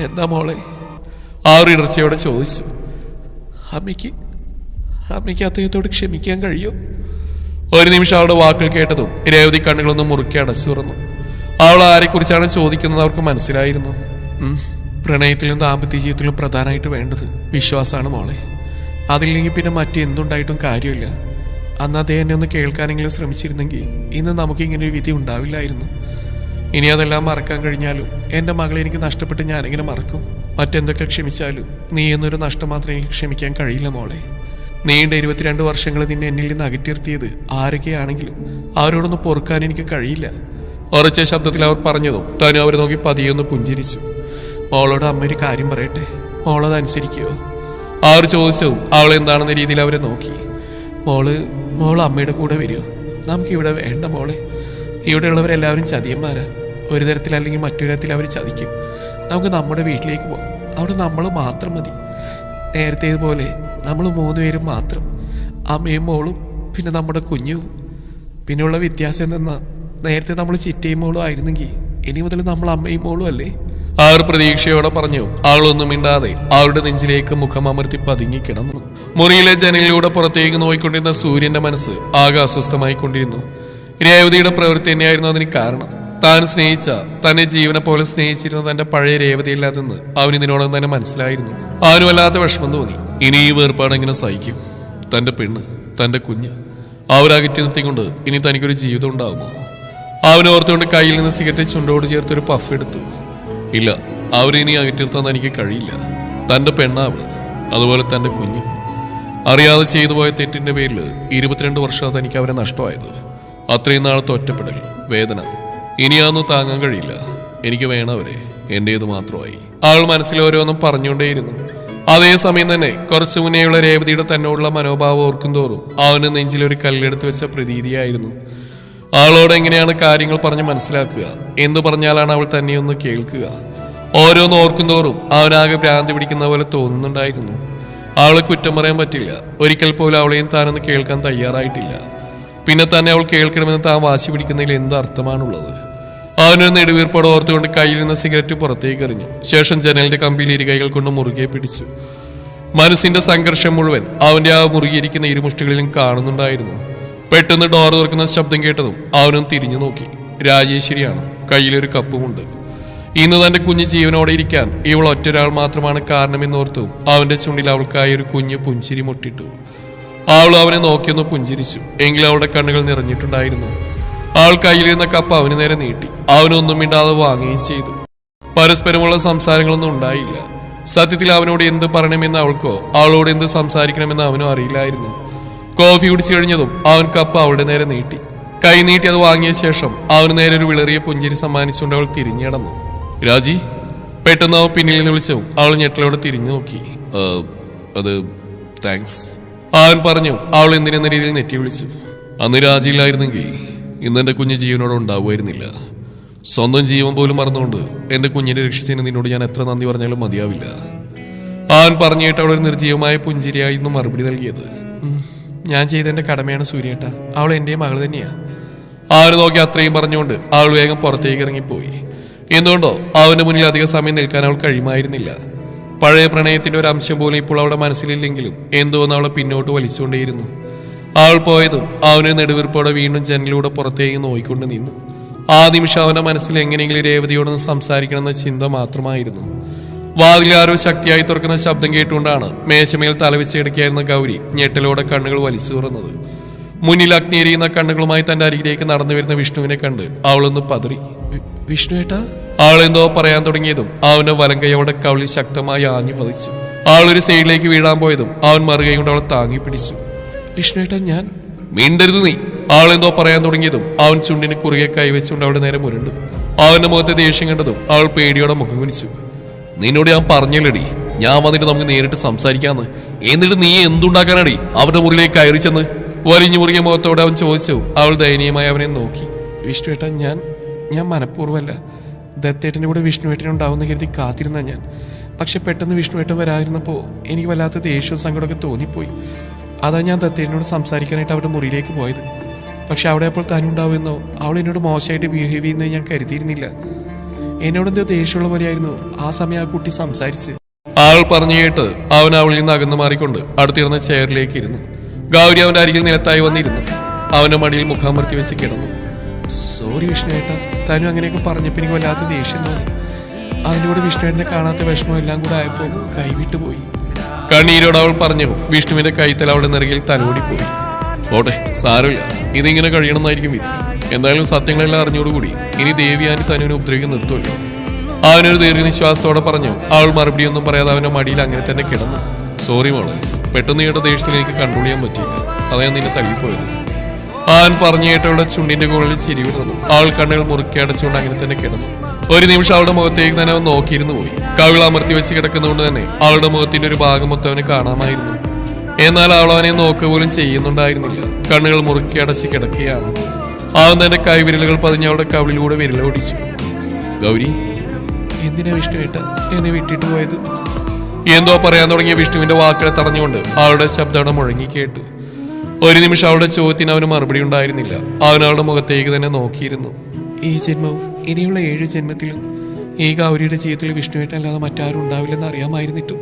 എന്താ മോളെ? ആ ഒരു ഇടർച്ചയോടെ ചോദിച്ചു. അമ്മയ്ക്ക് അദ്ദേഹത്തോട് ക്ഷമിക്കാൻ കഴിയോ? ഒരു നിമിഷം അവളുടെ വാക്കുകൾ കേട്ടതും രേവതി കണ്ണുകളൊന്നും മുറുക്കി അടച്ചു തുറന്നു. അവൾ ആരെക്കുറിച്ചാണ് ചോദിക്കുന്നത് അവർക്ക് മനസ്സിലായിരുന്നു. പ്രണയത്തിലും ദാമ്പത്യ ജീവിതത്തിലും പ്രധാനമായിട്ട് വേണ്ടത് വിശ്വാസമാണ് മോളെ. അതില്ലെങ്കിൽ പിന്നെ മറ്റെന്തുണ്ടായിട്ടും കാര്യമില്ല. അന്ന് അദ്ദേഹം എന്നെ ഒന്ന് കേൾക്കാനെങ്കിലും ശ്രമിച്ചിരുന്നെങ്കിൽ ഇന്ന് നമുക്കിങ്ങനൊരു വിധി ഉണ്ടാവില്ലായിരുന്നു. ഇനി അതെല്ലാം മറക്കാൻ കഴിഞ്ഞാലും എൻ്റെ മകളെ എനിക്ക് നഷ്ടപ്പെട്ട് ഞാനെങ്ങനെ മറക്കും? മറ്റെന്തൊക്കെ ക്ഷമിച്ചാലും നീ എന്നൊരു നഷ്ടം മാത്രം എനിക്ക് ക്ഷമിക്കാൻ കഴിയില്ല മോളെ. നീണ്ട 22 വർഷങ്ങൾ നിന്നെ എന്നിൽ നിന്ന് അകറ്റിർത്തിയത് ആരൊക്കെയാണെങ്കിലും അവരോടൊന്ന് പൊറുക്കാൻ എനിക്ക് കഴിയില്ല. ഉറച്ച ശബ്ദത്തിൽ അവർ പറഞ്ഞതും തനു അവരെ നോക്കി പതിയൊന്ന് പുഞ്ചിരിച്ചു. മോളോട് അമ്മ ഒരു കാര്യം പറയട്ടെ, മോളത് അനുസരിക്കുമോ? അവർ ചോദിച്ചതും അവൾ എന്താണെന്ന രീതിയിൽ അവരെ നോക്കി. മോള് അമ്മയുടെ കൂടെ വരുമോ? നമുക്കിവിടെ വേണ്ട മോളെ. ഇവിടെയുള്ളവരെല്ലാവരും ചതിയന്മാരാ. ഒരു തരത്തിൽ അല്ലെങ്കിൽ മറ്റൊരു തരത്തിൽ അവർ ചതിക്കും. നമുക്ക് നമ്മുടെ വീട്ടിലേക്ക് പോകാം. അവിടെ നമ്മൾ മാത്രം മതി. നേരത്തേതുപോലെ നമ്മൾ 3 പേരും മാത്രം, അമ്മയും മോളും പിന്നെ നമ്മുടെ കുഞ്ഞും. പിന്നെയുള്ള വ്യത്യാസം എന്തെന്നാ, നേരത്തെ നമ്മൾ ചിറ്റയും മോളും ആയിരുന്നെങ്കിൽ ഇനി മുതൽ നമ്മൾ അമ്മയും മോളും അല്ലേ? അവർ പ്രതീക്ഷയോടെ പറഞ്ഞു. അവളൊന്നും മിണ്ടാതെ അവരുടെ നെഞ്ചിലേക്ക് മുഖം അമർത്തി പതുങ്ങിക്കിടന്നു. മുറിയിലെ ജനലിലൂടെ പുറത്തേക്ക് നോക്കിക്കൊണ്ടിരുന്ന സൂര്യന്റെ മനസ്സ് ആകെ അസ്വസ്ഥമായി കൊണ്ടിരുന്നു. രേവതിയുടെ പ്രവൃത്തി തന്നെയായിരുന്നു അതിന് കാരണം. താൻ സ്നേഹിച്ച, തന്നെ ജീവനെ പോലെ സ്നേഹിച്ചിരുന്ന തന്റെ പഴയ രേവതിയില്ലാതെന്ന് അവന് ഇതിനോടൊന്നും തന്നെ മനസ്സിലായിരുന്നു. അവനും വല്ലാത്ത വിഷമം തോന്നി. ഇനി ഈ വേർപാടെങ്ങനെ സഹിക്കും? തന്റെ പെണ്ണ്, തന്റെ കുഞ്ഞ് അവരകറ്റി നിർത്തിക്കൊണ്ട് ഇനി തനിക്കൊരു ജീവിതം ഉണ്ടാകുമോ? അവൻ ഓർത്തുകൊണ്ട് കയ്യിൽ നിന്ന് സിഗരറ്റ് ചുണ്ടോട് ചേർത്തൊരു പഫ് എടുത്തു. ഇല്ല, അവരിനി അകറ്റി നിർത്താൻ തനിക്ക് കഴിയില്ല. തന്റെ പെണ്ണാവള്, അതുപോലെ തന്റെ കുഞ്ഞ്. അറിയാതെ ചെയ്തു പോയ തെറ്റിന്റെ പേരിൽ 22 വർഷം തനിക്ക് അവരെ നഷ്ടമായത്. അത്രയും നാളത്തെ ഒറ്റപ്പെടൽ, വേദന ഇനിയാന്നും താങ്ങാൻ കഴിയില്ല. എനിക്ക് വേണവരെ, എന്റേത് മാത്രമായി. അവൾ മനസ്സിൽ ഓരോന്നും പറഞ്ഞുകൊണ്ടേയിരുന്നു. അതേസമയം തന്നെ കുറച്ചു മുന്നേയുള്ള രേവതിയുടെ തന്നോടുള്ള മനോഭാവം ഓർക്കും തോറും അവന് നെഞ്ചിലൊരു കല്ലെടുത്ത് വെച്ച പ്രതീതിയായിരുന്നു. അവളോട് എങ്ങനെയാണ് കാര്യങ്ങൾ പറഞ്ഞ് മനസ്സിലാക്കുക, എന്തു പറഞ്ഞാലാണ് അവൾ തന്നെയൊന്ന് കേൾക്കുക? ഓരോന്ന് ഓർക്കും തോറും അവനാകെ ഭ്രാന്തി പിടിക്കുന്ന പോലെ തോന്നുന്നുണ്ടായിരുന്നു. അവളെ കുറ്റം പറയാൻ പറ്റില്ല. ഒരിക്കൽ പോലും അവളെയും താനൊന്ന് കേൾക്കാൻ തയ്യാറായിട്ടില്ല. പിന്നെ തന്നെ അവൾ കേൾക്കണമെന്ന് താൻ വാശി പിടിക്കുന്നതിൽ എന്ത് അർത്ഥമാണുള്ളത്? അവനൊരു നെടുവീർപ്പോടെ ഓർത്തുകൊണ്ട് കയ്യിൽ നിന്ന് സിഗരറ്റ് പുറത്തേക്ക് എറിഞ്ഞു. ശേഷം ജനലിന്റെ കമ്പിയിൽ ഇരുകൈകൾ കൊണ്ട് മുറുകെ പിടിച്ചു. മനസ്സിന്റെ സംഘർഷം മുഴുവൻ അവന്റെ ആ മുറുകിയിരിക്കുന്ന ഇരുമുഷ്ടികളിലും കാണുന്നുണ്ടായിരുന്നു. പെട്ടെന്ന് ഡോർ തുറക്കുന്ന ശബ്ദം കേട്ടതും അവനും തിരിഞ്ഞു നോക്കി. രാജേശ്വരിയാണ്. കയ്യിലൊരു കപ്പുമുണ്ട്. ഇന്ന് തന്റെ കുഞ്ഞ് ജീവനോടെ ഇരിക്കാൻ ഇവൾ ഒറ്റൊരാൾ മാത്രമാണ് കാരണമെന്നോർത്തും അവന്റെ ചുണ്ടിൽ അവൾക്കായി ഒരു കുഞ്ഞു പുഞ്ചിരി മുട്ടിട്ടു. അവൾ അവനെ നോക്കിയൊന്ന് പുഞ്ചിരിച്ചു. എങ്കിലും അവളുടെ കണ്ണുകൾ നിറഞ്ഞിട്ടുണ്ടായിരുന്നു. അവൾ കയ്യിലിരുന്ന കപ്പ് അവന് നേരെ നീട്ടി. അവനൊന്നും മിണ്ടാതെ വാങ്ങുകയും ചെയ്തു. പരസ്പരമുള്ള സംസാരങ്ങളൊന്നും ഉണ്ടായില്ല. സത്യത്തിൽ അവനോട് എന്ത് പറയണമെന്ന് അവൾക്കോ അവളോട് എന്ത് സംസാരിക്കണമെന്ന് അവനോ അറിയില്ലായിരുന്നു. കോഫി കുടിച്ചു കഴിഞ്ഞതും അവൻ കപ്പ് അവളുടെ നേരെ നീട്ടി. കൈ നീട്ടി അത് വാങ്ങിയ ശേഷം അവന് നേരെ ഒരു വിളറിയ പുഞ്ചിരി സമ്മാനിച്ചുകൊണ്ട് അവൾ തിരിഞ്ഞടന്നു. രാജി, പെട്ടെന്ന് അവൻ പിന്നിൽ നിന്ന് വിളിച്ചു. അവൾ ഞെട്ടലോടെ തിരിഞ്ഞു നോക്കി. അത് താങ്ക്സ് അവൻ പറഞ്ഞു. അവൾ എന്തിനെന്ന രീതിയിൽ നെറ്റി വിളിച്ചു. അന്ന് രാജിയില്ലായിരുന്നെങ്കിൽ ഇന്ന് എന്റെ കുഞ്ഞ് ജീവനോടെ ഉണ്ടാവുമായിരുന്നില്ല. സ്വന്തം ജീവൻ പോലും മറന്നുകൊണ്ട് എന്റെ കുഞ്ഞിനെ രക്ഷിച്ചതിന് നിന്നോട് ഞാൻ എത്ര നന്ദി പറഞ്ഞാലും മതിയാവില്ല. അവൻ പറഞ്ഞിട്ട് അവളൊരു നിർജീവമായ പുഞ്ചിരിയായിരുന്നു മറുപടി നൽകിയത്. ഞാൻ ചെയ്തെന്റെ കടമയാണ് സൂര്യേട്ട. അവൾ എന്റെ മകൾ തന്നെയാ. അവനെ നോക്കി അത്രയും പറഞ്ഞുകൊണ്ട് അവൾ വേഗം പുറത്തേക്ക് ഇറങ്ങിപ്പോയി. എന്തുകൊണ്ടോ അവന്റെ മുന്നിൽ അധിക സമയം നിൽക്കാൻ അവൾ കഴിയുമായിരുന്നില്ല. പഴയ പ്രണയത്തിന്റെ ഒരു അംശം പോലും ഇപ്പോൾ അവളുടെ മനസ്സിലില്ലെങ്കിലും എന്തോന്ന് അവളെ പിന്നോട്ട് വലിച്ചുകൊണ്ടേയിരുന്നു. അവൾ പോയതും അവന് നെടുവീർപ്പോടെ വീണ്ടും ജനലിലൂടെ പുറത്തേക്ക് നോയിക്കൊണ്ട് നിന്നു. ആ നിമിഷം അവന്റെ മനസ്സിൽ എങ്ങനെയെങ്കിലും രേവതിയോടൊന്ന് സംസാരിക്കണമെന്ന ചിന്ത മാത്രമായിരുന്നു. വാതിലാരോ ശക്തിയായി തുറക്കുന്ന ശബ്ദം കേട്ടുകൊണ്ടാണ് മേശമേൽ തലവെച്ചെടുക്കായിരുന്ന ഗൗരി ഞെട്ടലോടെ കണ്ണുകൾ വലിച്ചു തുറന്നത്. മുന്നിൽ അഗ്നിയെരിയുന്ന കണ്ണുകളുമായി തന്റെ അരികിലേക്ക് നടന്നു വരുന്ന വിഷ്ണുവിനെ കണ്ട് അവളൊന്ന് പതറി. വിഷ്ണുവേട്ടാ? അവളെന്തോ പറയാൻ തുടങ്ങിയതും അവന്റെ വലങ്കൈ അവളുടെ കവിളിൽ ശക്തമായി ആഞ്ഞു പതിച്ചു. അവളൊരു സൈഡിലേക്ക് വീഴാൻ പോയതും അവൻ മറുകൈ കൊണ്ട് അവളെ താങ്ങി പിടിച്ചു. വിഷ്ണുവേട്ടാ, ഞാൻ... മിണ്ടരുത് നീ! അവളെന്തോ പറയാൻ തുടങ്ങിയതും അവൻ ചുണ്ടിന് കുറുകെ കൈവച്ചുകൊണ്ട് അവളുടെ നേരെ മുരണ്ടു. അവന്റെ മുഖത്തെ ദേഷ്യം കണ്ടതും അവൾ പേടിയോടെ മുഖം കുനിച്ചു. നിന്നോട് ഞാൻ പറഞ്ഞല്ലടി, ഞാൻ വന്നിട്ട് നമുക്ക് നേരിട്ട് സംസാരിക്കാന്ന്. എന്നിട്ട് നീ എന്തുണ്ടാക്കാനടി അവരുടെ മുറിയിലേക്ക് കയറി ചെന്ന്? വലിഞ്ഞു മുറിയ മുഖത്തോടെ അവൻ ചോദിച്ചു. അവൾ ദയനീയമായി അവനെ നോക്കി. വിഷ്ണുവേട്ടാ, ഞാൻ മനഃപൂർവ്വമല്ല. ദത്തേട്ടൻ്റെ കൂടെ വിഷ്ണുവേട്ടൻ ഉണ്ടാവുന്ന കരുതി കാത്തിരുന്ന ഞാൻ. പക്ഷെ പെട്ടെന്ന് വിഷ്ണുവേട്ടൻ വരാതിരുന്നപ്പോൾ എനിക്ക് വല്ലാത്ത ദേഷ്യവും സങ്കടമൊക്കെ തോന്നിപ്പോയി. അതാ ഞാൻ ദത്തേട്ടനോട് സംസാരിക്കാനായിട്ട് അവരുടെ മുറിയിലേക്ക് പോയത്. പക്ഷെ അവിടെ അപ്പോൾ തനുണ്ടാവുമെന്നോ അവൾ എന്നോട് മോശമായിട്ട് ബിഹേവ് ചെയ്യുന്നത് ഞാൻ കരുതിയിരുന്നില്ല. എന്നോടെന്തോ ദേഷ്യമുള്ള പോലെയായിരുന്നു ആ സമയം ആ കുട്ടി സംസാരിച്ച്. ആൾ പറഞ്ഞു കേട്ട് അവൻ അവളിൽ നിന്ന് അകന്നു മാറിക്കൊണ്ട് അടുത്തിരുന്ന ചെയറിലേക്ക് ഇരുന്നു. ഗൗരി അവന്റെ അരികിൽ നിലത്തായി വന്നിരുന്നു. അവന്റെ മടിയിൽ മുഖാമർത്തി വെച്ച് കിടന്നു. സോറി വിഷ്ണുവേട്ടാ, തനു അങ്ങനെയൊക്കെ പറഞ്ഞപ്പോൾ എനിക്ക് വല്ലാത്ത ദേഷ്യം തോന്നി. അതിൻ്റെ കൂടെ വിഷ്ണുവേട്ടനെ കാണാത്ത വിഷമം എല്ലാം കൂടെ ആയപ്പോൾ കൈവിട്ടു പോയി. കണ്ണീരോട് അവൾ പറഞ്ഞു. വിഷ്ണുവിന്റെ കൈത്തൽ അവളുടെ നെറുകിൽ തലോടിപ്പോയി. ഓട്ടെ, സാരമില്ല, ഇതിങ്ങനെ കഴിയണമെന്നായിരിക്കും വിധി. എന്തായാലും സത്യങ്ങളെല്ലാം അറിഞ്ഞോടുകൂടി ഇനി ദേവിയാനി തനുവിനെ ഉപദ്രവിക്കാൻ നിർത്തുമല്ലോ. അവനൊരു ദീർഘനിശ്വാസത്തോടെ പറഞ്ഞു. അവൾ മറുപടിയൊന്നും പറയാതെ അവന്റെ മടിയിൽ അങ്ങനെ തന്നെ കിടന്നു. സോറി മോളെ, പെട്ടെന്ന് ഈയുടെ ദേഷ്യത്തിൽ എനിക്ക് കൺട്രോൾ ചെയ്യാൻ പറ്റിയില്ല. അതാ ഞാൻ നിന്നെ തള്ളിപ്പോയത്. ആൻ പറഞ്ഞു കേട്ടവളുടെ ചുണ്ടിന്റെ മുകളിൽ ചിരി വിടുന്നു. അവൾ കണ്ണുകൾ മുറുക്കി അടച്ചുകൊണ്ട് അങ്ങനെ തന്നെ കിടന്നു. ഒരു നിമിഷം അവളുടെ മുഖത്തേക്ക് തന്നെ അവൻ നോക്കിയിരുന്നു പോയി. കവിൾ അമർത്തി വെച്ച് കിടക്കുന്നതുകൊണ്ട് തന്നെ അവളുടെ മുഖത്തിന്റെ ഒരു ഭാഗം മൊത്തം അവന് കാണാമായിരുന്നു. എന്നാൽ അവൾ അവനെ നോക്കുക പോലും ചെയ്യുന്നുണ്ടായിരുന്നില്ല. കണ്ണുകൾ മുറുക്കി അടച്ച് കിടക്കുകയാണ്. അവൻ തന്റെ കൈവിരലുകൾ പതിഞ്ഞ് അവളുടെ കവിളിലൂടെ വിരലോടിച്ചു. ഗൗരി, എന്തിനാ വിഷ്ണുവേട്ട എന്നെ വിട്ടിട്ട് പോയത്? എന്തോ പറയാൻ തുടങ്ങിയ വിഷ്ണുവിന്റെ വാക്കുകളെ തടഞ്ഞുകൊണ്ട് അവളുടെ ശബ്ദം മുഴങ്ങി കേട്ടു. ഒരു നിമിഷം അവളുടെ ചോദ്യത്തിന് അവന് മറുപടി ഉണ്ടായിരുന്നില്ല. അവൻ അവളുടെ മുഖത്തേക്ക് തന്നെ നോക്കിയിരുന്നു. ഈ ജന്മവും ഇനിയുള്ള 7 ജന്മത്തിലും ഈ ഗൗരിയുടെ ജീവിതത്തിൽ വിഷ്ണുവേട്ടല്ലാതെ മറ്റാരും ഉണ്ടാവില്ലെന്ന് അറിയാമായിരുന്നിട്ടും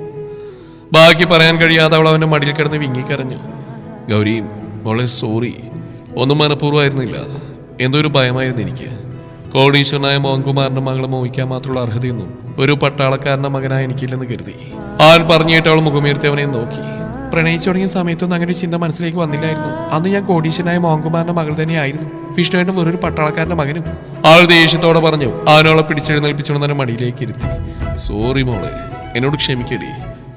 ബാക്കി പറയാൻ കഴിയാതെ അവൾ അവന്റെ മടിയിൽ കിടന്ന് വിങ്ങിക്കരഞ്ഞു. ഗൗരി, മോളെ സോറി. ഒന്നും മനഃപൂർവ്വമായിരുന്നില്ല. എന്തോ ഒരു ഭയമായിരുന്നു എനിക്ക്. കോടീശ്വരനായ മോഹൻകുമാറിന്റെ മകളെ മോഹിക്കാൻ മാത്രമുള്ള അർഹതയൊന്നും ഒരു പട്ടാളക്കാരന്റെ മകനായ എനിക്കില്ലെന്ന് കരുതി. അവൻ പറഞ്ഞിട്ട് അവൾ മുഖമുയർത്തി അവനെ നോക്കി. പ്രണയിച്ചു തുടങ്ങിയ സമയത്തൊന്നും അങ്ങനെ ഒരു ചിന്ത മനസ്സിലേക്ക് വന്നില്ലായിരുന്നു. അന്ന് ഞാൻ കോടീശ്വരനായ മോഹൻകുമാറിന്റെ മകൾ തന്നെയായിരുന്നു. വിഷ്ണുവേട്ടൻ വെറൊരു പട്ടാളക്കാരന്റെ മകനും. അവൾ ദേഷ്യത്തോടെ പറഞ്ഞു. അവനവളെ പിടിച്ചെഴുന്നേൽപ്പിച്ചുകൊണ്ട് തന്നെ മടിയിലേക്ക് ഇരുത്തി. സോറി മോളെ, എന്നോട് ക്ഷമിക്കടി.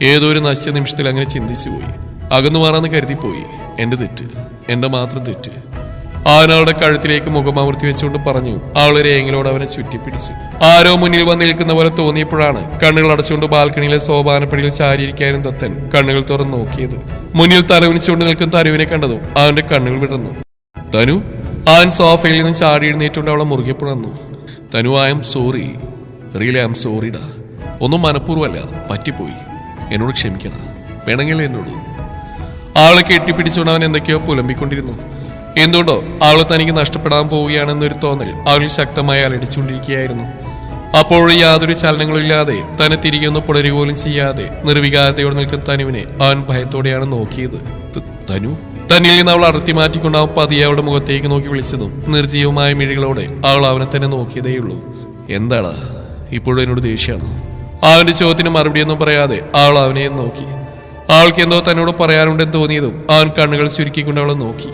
ഏതോ ഒരു നശിച്ച നിമിഷത്തിൽ അങ്ങനെ ചിന്തിച്ചു പോയി. അകന്നു മാറാന്ന് കരുതിപ്പോയി. എന്റെ തെറ്റ്, എന്റെ മാത്രം തെറ്റ്. അവനവളുടെ കഴുത്തിലേക്ക് മുഖമമർത്തി വെച്ചുകൊണ്ട് പറഞ്ഞു. അവളെ രേങ്ങലോട് അവനെ ചുറ്റിപ്പിടിച്ചു. ആരോ മുന്നിൽ വന്ന് നിൽക്കുന്ന പോലെ തോന്നിയപ്പോഴാണ് കണ്ണുകൾ അടച്ചുകൊണ്ട് ബാൽക്കണിയിലെ സോപാനപ്പടിയിൽ ചാരിയിരിക്കാനും തത്തൻ കണ്ണുകൾ തുറന്ന് നോക്കിയത്. മുന്നിൽ തലവിനിച്ചുകൊണ്ട് നിൽക്കുന്ന തനുവിനെ കണ്ടതും അവന്റെ കണ്ണുകൾ വിടർന്നു. തനു, അവൻ സോഫയിൽ നിന്ന് ചാടി എഴുന്നേറ്റുകൊണ്ട് അവളെ മുറുകെ പുണർന്നു. Tanu, I am sorry. Really I am സോറിടാ. ഒന്നും മനഃപൂർവ്വമല്ല, പറ്റിപ്പോയി. എന്നോട് ക്ഷമിക്കണം. വേണമെങ്കിൽ എന്നോട്. അവളെ കെട്ടിപ്പിടിച്ചുകൊണ്ട് അവൻ എന്തൊക്കെയോ പുലമ്പിക്കൊണ്ടിരുന്നു. എന്തുകൊണ്ടോ അവൾ തനിക്ക് നഷ്ടപ്പെടാൻ പോവുകയാണെന്നൊരു തോന്നൽ അവളിൽ ശക്തമായി അലടിച്ചുകൊണ്ടിരിക്കുകയായിരുന്നു. അപ്പോഴും യാതൊരു ചലനങ്ങളും ഇല്ലാതെ തന്നെ തിരികെ ഒന്ന് പുണരുക പോലും ചെയ്യാതെ നിർവികാരതയോടെ നിൽക്കുന്ന തനുവിനെ അവൻ ഭയത്തോടെയാണ് നോക്കിയത്. തനു, തന്നിൽ നിന്ന് അവൾ അടർത്തി മാറ്റിക്കൊണ്ട് അവൻ പതിയെ അവളുടെ മുഖത്തേക്ക് നോക്കി വിളിച്ചതും നിർജീവമായ മിഴികളോടെ അവൾ അവനെ തന്നെ നോക്കിയതേയുള്ളൂ. എന്താടാ, ഇപ്പോഴും എന്നോട് ദേഷ്യമാണോ? അവന്റെ ചോദ്യത്തിന് മറുപടിയൊന്നും പറയാതെ അവൾ അവനെ നോക്കി. അവൾക്ക് എന്തോ തന്നോട് പറയാനുണ്ടെന്ന് തോന്നിയതും അവൻ കണ്ണുകൾ ചുരുക്കിക്കൊണ്ട് അവളെ നോക്കി.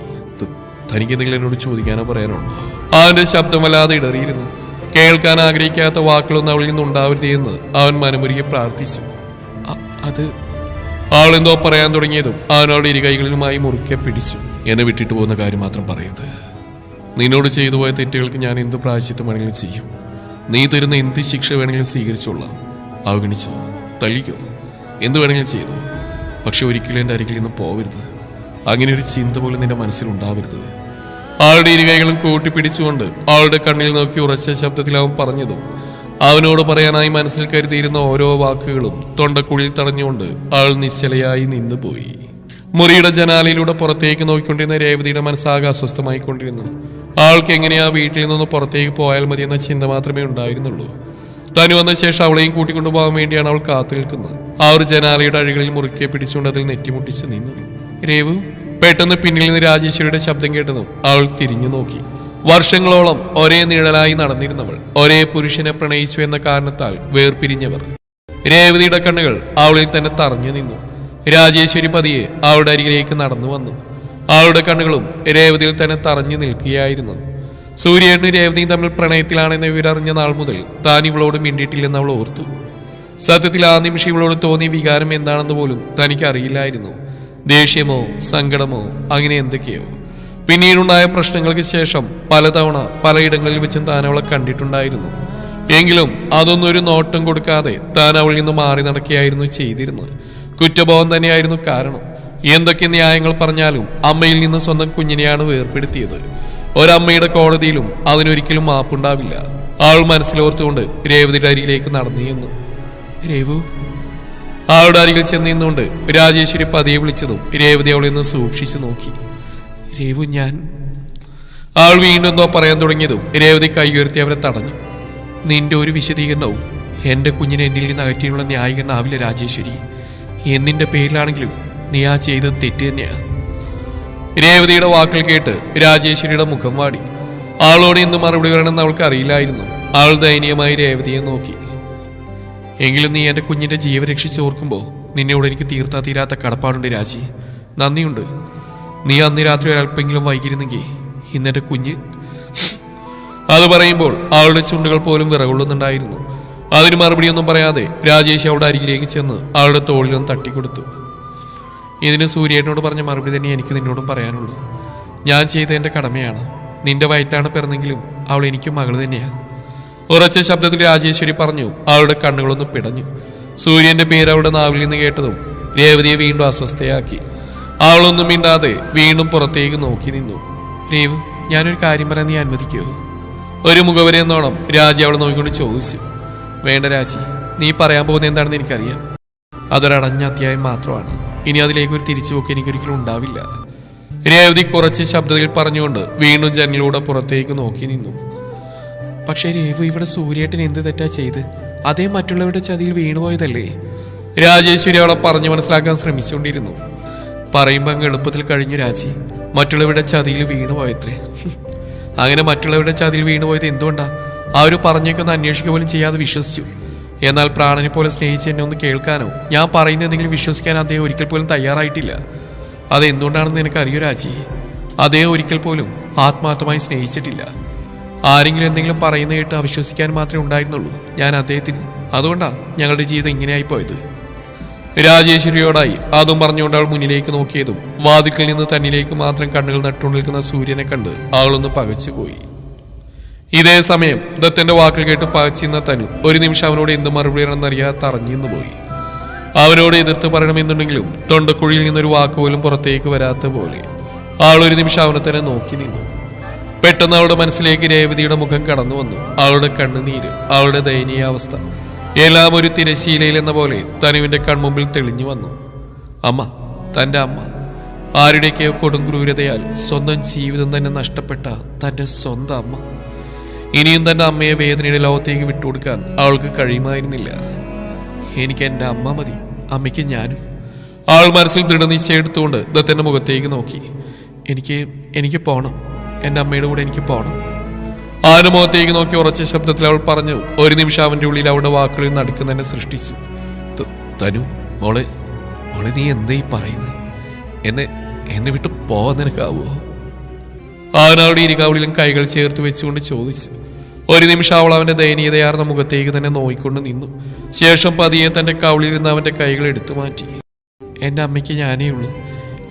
തനിക്ക് എന്തെങ്കിലും എന്നോട് ചോദിക്കാനോ പറയാനുണ്ടോ? അവന്റെ ശബ്ദം വല്ലാതെ ഇടറിയിരുന്നു. കേൾക്കാൻ ആഗ്രഹിക്കാത്ത വാക്കുകളൊന്നും അവളിൽ നിന്ന് ഉണ്ടാവരുത് എന്ന് അവൻ മനമുരുകി പ്രാർത്ഥിച്ചു. അത് അവൾ എന്തോ പറയാൻ തുടങ്ങിയതും അവൻ അവളുടെ ഇരുകൈകളിലുമായി മുറുക്കെ പിടിച്ചു. എന്നെ വിട്ടിട്ട് പോകുന്ന കാര്യം മാത്രം പറയരുത്. നിന്നോട് ചെയ്തു പോയ തെറ്റുകൾക്ക് ഞാൻ എന്ത് പ്രായശ്ചിത്തം വേണമെങ്കിലും ചെയ്യും. നീ തരുന്ന എന്ത് ശിക്ഷ വേണമെങ്കിലും സ്വീകരിച്ചോളാം. അവഗണിച്ചോ, തള്ളിക്കോ, എന്ത് വേണമെങ്കിലും ചെയ്തോ. പക്ഷെ ഒരിക്കലും എൻ്റെ അരികിൽ നിന്ന് പോവരുത്. അങ്ങനെ ഒരു ചിന്ത പോലും നിന്റെ മനസ്സിലുണ്ടാവരുത്. അവളുടെ ഇരുകൈകളും കൂട്ടിപ്പിടിച്ചുകൊണ്ട് അവളുടെ കണ്ണിൽ നോക്കി ഉറച്ച ശബ്ദത്തിൽ അവൻ പറഞ്ഞതും അവനോട് പറയാനായി മനസ്സിൽ കരുതിയിരുന്ന ഓരോ വാക്കുകളും തൊണ്ടക്കുഴിയിൽ തടഞ്ഞുകൊണ്ട് അവൾ നിശ്ചലയായി നിന്നുപോയി. മുറിയുടെ ജനാലയിലൂടെ പുറത്തേക്ക് നോക്കിക്കൊണ്ടിരുന്ന രേവതിയുടെ മനസ്സാകെ അസ്വസ്ഥമായിക്കൊണ്ടിരുന്നു. അവൾക്ക് എങ്ങനെയാ വീട്ടിൽ നിന്ന് പുറത്തേക്ക് പോയാൽ മതി എന്ന ചിന്ത മാത്രമേ ഉണ്ടായിരുന്നുള്ളൂ. തനു വന്ന ശേഷം അവളെയും കൂട്ടിക്കൊണ്ടു പോകാൻ വേണ്ടിയാണ് അവൾ കാത്തു നിൽക്കുന്നത്. ആ ഒരു ജനാലയുടെ അഴികളിൽ മുറുക്കെ പിടിച്ചുകൊണ്ട് അതിൽ നെറ്റിമുട്ടിച്ച് നിന്നു. രേവു, പെട്ടെന്ന് പിന്നിൽ നിന്ന് രാജേശ്വരിയുടെ ശബ്ദം കേട്ടതും അവൾ തിരിഞ്ഞു നോക്കി. വർഷങ്ങളോളം ഒരേ നിഴലായി നടന്നിരുന്നവൾ, ഒരേ പുരുഷനെ പ്രണയിച്ചു എന്ന കാരണത്താൽ വേർപിരിഞ്ഞവർ. രേവതിയുടെ കണ്ണുകൾ അവളിൽ തന്നെ തറഞ്ഞു നിന്നു. രാജേശ്വരി പതിയെ അവളുടെ അരികിലേക്ക് നടന്നു വന്നു. അവളുടെ കണ്ണുകളും രേവതിയിൽ തന്നെ തറഞ്ഞു നിൽക്കുകയായിരുന്നു. സൂര്യേട്ടനും രേവതിയും തമ്മിൽ പ്രണയത്തിലാണെന്ന് ഇവരറിഞ്ഞ നാൾ മുതൽ താൻ ഇവളോട് മിണ്ടിയിട്ടില്ലെന്ന് അവൾ ഓർത്തു. സത്യത്തിൽ ആ നിമിഷം ഇവളോട് തോന്നിയ വികാരം എന്താണെന്ന് പോലും തനിക്ക് അറിയില്ലായിരുന്നു. ദേഷ്യമോ സങ്കടമോ അങ്ങനെ എന്തൊക്കെയോ. പിന്നീടുണ്ടായ പ്രശ്നങ്ങൾക്ക് ശേഷം പലതവണ പലയിടങ്ങളിൽ വെച്ചും താൻ അവളെ കണ്ടിട്ടുണ്ടായിരുന്നു. എങ്കിലും അതൊന്നും ഒരു നോട്ടം കൊടുക്കാതെ താൻ അവളിൽ നിന്ന് മാറി നടക്കുകയായിരുന്നു ചെയ്തിരുന്നത്. കുറ്റബോധം തന്നെയായിരുന്നു കാരണം. എന്തൊക്കെ ന്യായങ്ങൾ പറഞ്ഞാലും അമ്മയിൽ നിന്ന് സ്വന്തം കുഞ്ഞിനെയാണ് വേർപ്പെടുത്തിയത്. ഒരമ്മയുടെ കോടതിയിലും അതിനൊരിക്കലും മാപ്പുണ്ടാവില്ല. അവൾ മനസ്സിലോർത്തുകൊണ്ട് രേവതിയുടെ അരികിലേക്ക് നടന്നു ചെന്നു. രേവു, അവളുടെ അരികിൽ ചെന്ന് നിന്നുകൊണ്ട് രാജേശ്വരി പതിയെ വിളിച്ചതും രേവതി അവളെ ഒന്ന് സൂക്ഷിച്ചു നോക്കി. രേവു, ഞാൻ... അവൾ വീണ്ടും എന്തോ പറയാൻ തുടങ്ങിയതും രേവതി കൈ ഉയർത്തി അവരെ തടഞ്ഞു. നിന്റെ ഒരു വിശദീകരണവും എന്റെ കുഞ്ഞിനെ എന്നിൽ നിന്ന് അകറ്റിയുള്ള ന്യായീകരണമാവില്ല രാജേശ്വരി. എന്നിന്റെ പേരിലാണെങ്കിലും നീ ആ ചെയ്തത് തെറ്റ് തന്നെയാ. രേവതിയുടെ വാക്കുകൾ കേട്ട് രാജേശ്വരിയുടെ മുഖം വാടി. അവളോട് ഇന്ന് മറുപടി പറയണമെന്ന് അവൾക്ക് അറിയില്ലായിരുന്നു. അവൾ ദയനീയമായി രേവതിയെ നോക്കി. എങ്കിലും നീ എന്റെ കുഞ്ഞിന്റെ ജീവൻ രക്ഷിച്ച് ഓർക്കുമ്പോൾ നിന്നോട് എനിക്ക് തീരാത്ത കടപ്പാടുണ്ട് രാജി. നന്ദിയുണ്ട്. നീ അന്ന് രാത്രി ഒരൽപ്പെങ്കിലും വൈകിരുന്നെങ്കിൽ ഇന്നെന്റെ കുഞ്ഞ്... അത് പറയുമ്പോൾ അവളുടെ ചുണ്ടുകൾ പോലും വിറകൊള്ളുന്നുണ്ടായിരുന്നു. അതിന് മറുപടിയൊന്നും പറയാതെ രാജേഷ് അവളുടെ അരികിലേക്ക് ചെന്ന് അവളുടെ തോളിലൊന്ന് തട്ടിക്കൊടുത്തു. ഇതിന് സൂര്യേട്ടനോട് പറഞ്ഞ മറുപടി തന്നെ എനിക്ക് നിന്നോടും പറയാനുള്ളൂ. ഞാൻ ചെയ്ത എൻ്റെ കടമയാണ്. നിന്റെ വയറ്റാണ് പിറന്നെങ്കിലും അവൾ എനിക്കും മകൾ തന്നെയാണ്. ഉറച്ച ശബ്ദത്തിൽ രാജേശ്വരി പറഞ്ഞു. അവളുടെ കണ്ണുകളൊന്ന് പിടഞ്ഞു. സൂര്യന്റെ പേര് അവളുടെ നാവിൽ നിന്ന് കേട്ടതും രേവതിയെ വീണ്ടും അസ്വസ്ഥയാക്കി. അവളൊന്നും മിണ്ടാതെ വീണ്ടും പുറത്തേക്ക് നോക്കി നിന്നു. രേവു, ഞാനൊരു കാര്യം പറയാൻ നീ അനുവദിക്കുമോ? ഒരു മുഖവരെ എന്നോണം രാജി അവളെ നോക്കിക്കൊണ്ട് ചോദിച്ചു. വേണ്ട രാജി, നീ പറയാൻ പോകുന്നത് എന്താണെന്ന് എനിക്കറിയാം. അതൊരടഞ്ഞ അധ്യായം മാത്രമാണ്. ഇനി അതിലേക്ക് ഒരു തിരിച്ചുപോക്ക് എനിക്കൊരിക്കലും ഉണ്ടാവില്ല. രേവതി കുറച്ച് ശബ്ദത്തിൽ പറഞ്ഞുകൊണ്ട് വീണ്ടും ജനലിലൂടെ പുറത്തേക്ക് നോക്കി നിന്നു. പക്ഷേ രേവു, ഇവിടെ സൂര്യേട്ടൻ എന്ത് തെറ്റാ ചെയ്ത്? അതേ മറ്റുള്ളവരുടെ ചതിയിൽ വീണുപോയതല്ലേ? രാജേശ്വരി അവളെ പറഞ്ഞു മനസ്സിലാക്കാൻ ശ്രമിച്ചുകൊണ്ടിരുന്നു. പറയുമ്പോൾ അങ്ങ് എളുപ്പത്തിൽ കഴിഞ്ഞു രാജി. മറ്റുള്ളവരുടെ ചതിയിൽ വീണുപോയത്രേ. അങ്ങനെ മറ്റുള്ളവരുടെ ചതിയിൽ വീണുപോയത് എന്തുകൊണ്ടാ? അവർ പറഞ്ഞേക്കൊന്ന് അന്വേഷിക്കുക പോലും ചെയ്യാതെ വിശ്വസിച്ചു. എന്നാൽ പ്രാണനെ പോലെ സ്നേഹിച്ച് എന്നെ ഒന്ന് കേൾക്കാനോ ഞാൻ പറയുന്ന എന്തെങ്കിലും വിശ്വസിക്കാൻ അദ്ദേഹം ഒരിക്കൽ പോലും തയ്യാറായിട്ടില്ല. അതെന്തുകൊണ്ടാണെന്ന് എനിക്കറിയൂ രാജി. അദ്ദേഹം ഒരിക്കൽ പോലും ആത്മാർത്ഥമായി സ്നേഹിച്ചിട്ടില്ല. ആരെങ്കിലും എന്തെങ്കിലും പറയുന്ന കേട്ട് അവിശ്വസിക്കാൻ മാത്രമേ ഉണ്ടായിരുന്നുള്ളൂ ഞാൻ അദ്ദേഹത്തിന്. അതുകൊണ്ടാണ് ഞങ്ങളുടെ ജീവിതം ഇങ്ങനെയായി പോയത്. രാജേശ്വരിയോടായി അതും പറഞ്ഞുകൊണ്ട് അവൾ മുന്നിലേക്ക് നോക്കിയതും വാതിക്കൽ നിന്ന് തന്നിലേക്ക് മാത്രം കണ്ണുകൾ നട്ടുകൊണ്ട് നിൽക്കുന്ന സൂര്യനെ കണ്ട് അവളൊന്ന് പകച്ചുപോയി. ഇതേ സമയം ദത്തന്റെ വാക്കുകൾ കേട്ട് പകച്ചിരുന്ന തനു ഒരു നിമിഷം അവനോട് എന്ത് മറുപടി ആണെന്നറിയാതെ അറിഞ്ഞു പോയി. അവനോട് എതിർത്ത് പറയണമെന്നുണ്ടെങ്കിലും തൊണ്ടക്കുഴിയിൽ നിന്നൊരു വാക്കുപോലും പുറത്തേക്ക് വരാത്ത പോലെ അവൾ ഒരു നിമിഷം അവനെ തന്നെ നോക്കി നിന്നു. പെട്ടെന്ന് അവളുടെ മനസ്സിലേക്ക് രേവതിയുടെ മുഖം കടന്നു വന്നു. അവളുടെ കണ്ണുനീര്, അവളുടെ ദയനീയാവസ്ഥ എല്ലാം ഒരു തിരശീലയിൽ എന്ന പോലെ തനുവിന്റെ കൺമുമ്പിൽ തെളിഞ്ഞു വന്നു. അമ്മ, തൻ്റെ അമ്മ, ആരുടെയൊക്കെയോ കൊടും ക്രൂരതയാൽ സ്വന്തം ജീവിതം തന്നെ നഷ്ടപ്പെട്ട തൻ്റെ സ്വന്തം അമ്മ. ഇനിയും തൻ്റെ അമ്മയെ വേദനയുടെ ലോകത്തേക്ക് വിട്ടുകൊടുക്കാൻ അവൾക്ക് കഴിയുമായിരുന്നില്ല. എനിക്ക് എൻ്റെ അമ്മ മതി, അമ്മയ്ക്ക് ഞാനും. അവൾ മനസ്സിൽ ദൃഢനിശ്ചയം എടുത്തുകൊണ്ട് ദത്തന്റെ മുഖത്തേക്ക് നോക്കി. എനിക്ക് പോണം, എൻ്റെ അമ്മയുടെ കൂടെ എനിക്ക് പോണം. അവന്റെ മുഖത്തേക്ക് നോക്കി ഉറച്ച ശബ്ദത്തിൽ അവൾ പറഞ്ഞു. ഒരു നിമിഷം അവന്റെ ഉള്ളിൽ അവളുടെ വാക്കുകളിൽ നടുക്ക് തന്നെ സൃഷ്ടിച്ചു. തനു, മോളെ നീ എന്താ ഈ പറയുന്നത്? എന്നെ വിട്ട് പോവാൻ നിനക്കാവോ? അവൻ അവളുടെ ഇരുകാവുളിലും കൈകൾ ചേർത്ത് വെച്ചുകൊണ്ട് ചോദിച്ചു. ഒരു നിമിഷം അവൾ അവന്റെ ദയനീയതയാർന്ന മുഖത്തേക്ക് തന്നെ നോയിക്കൊണ്ട് നിന്നു. ശേഷം പതിയെ തന്റെ കവിളിരുന്ന് അവന്റെ കൈകൾ എടുത്തു മാറ്റി. എൻ്റെ അമ്മയ്ക്ക് ഞാനേ ഉള്ളൂ.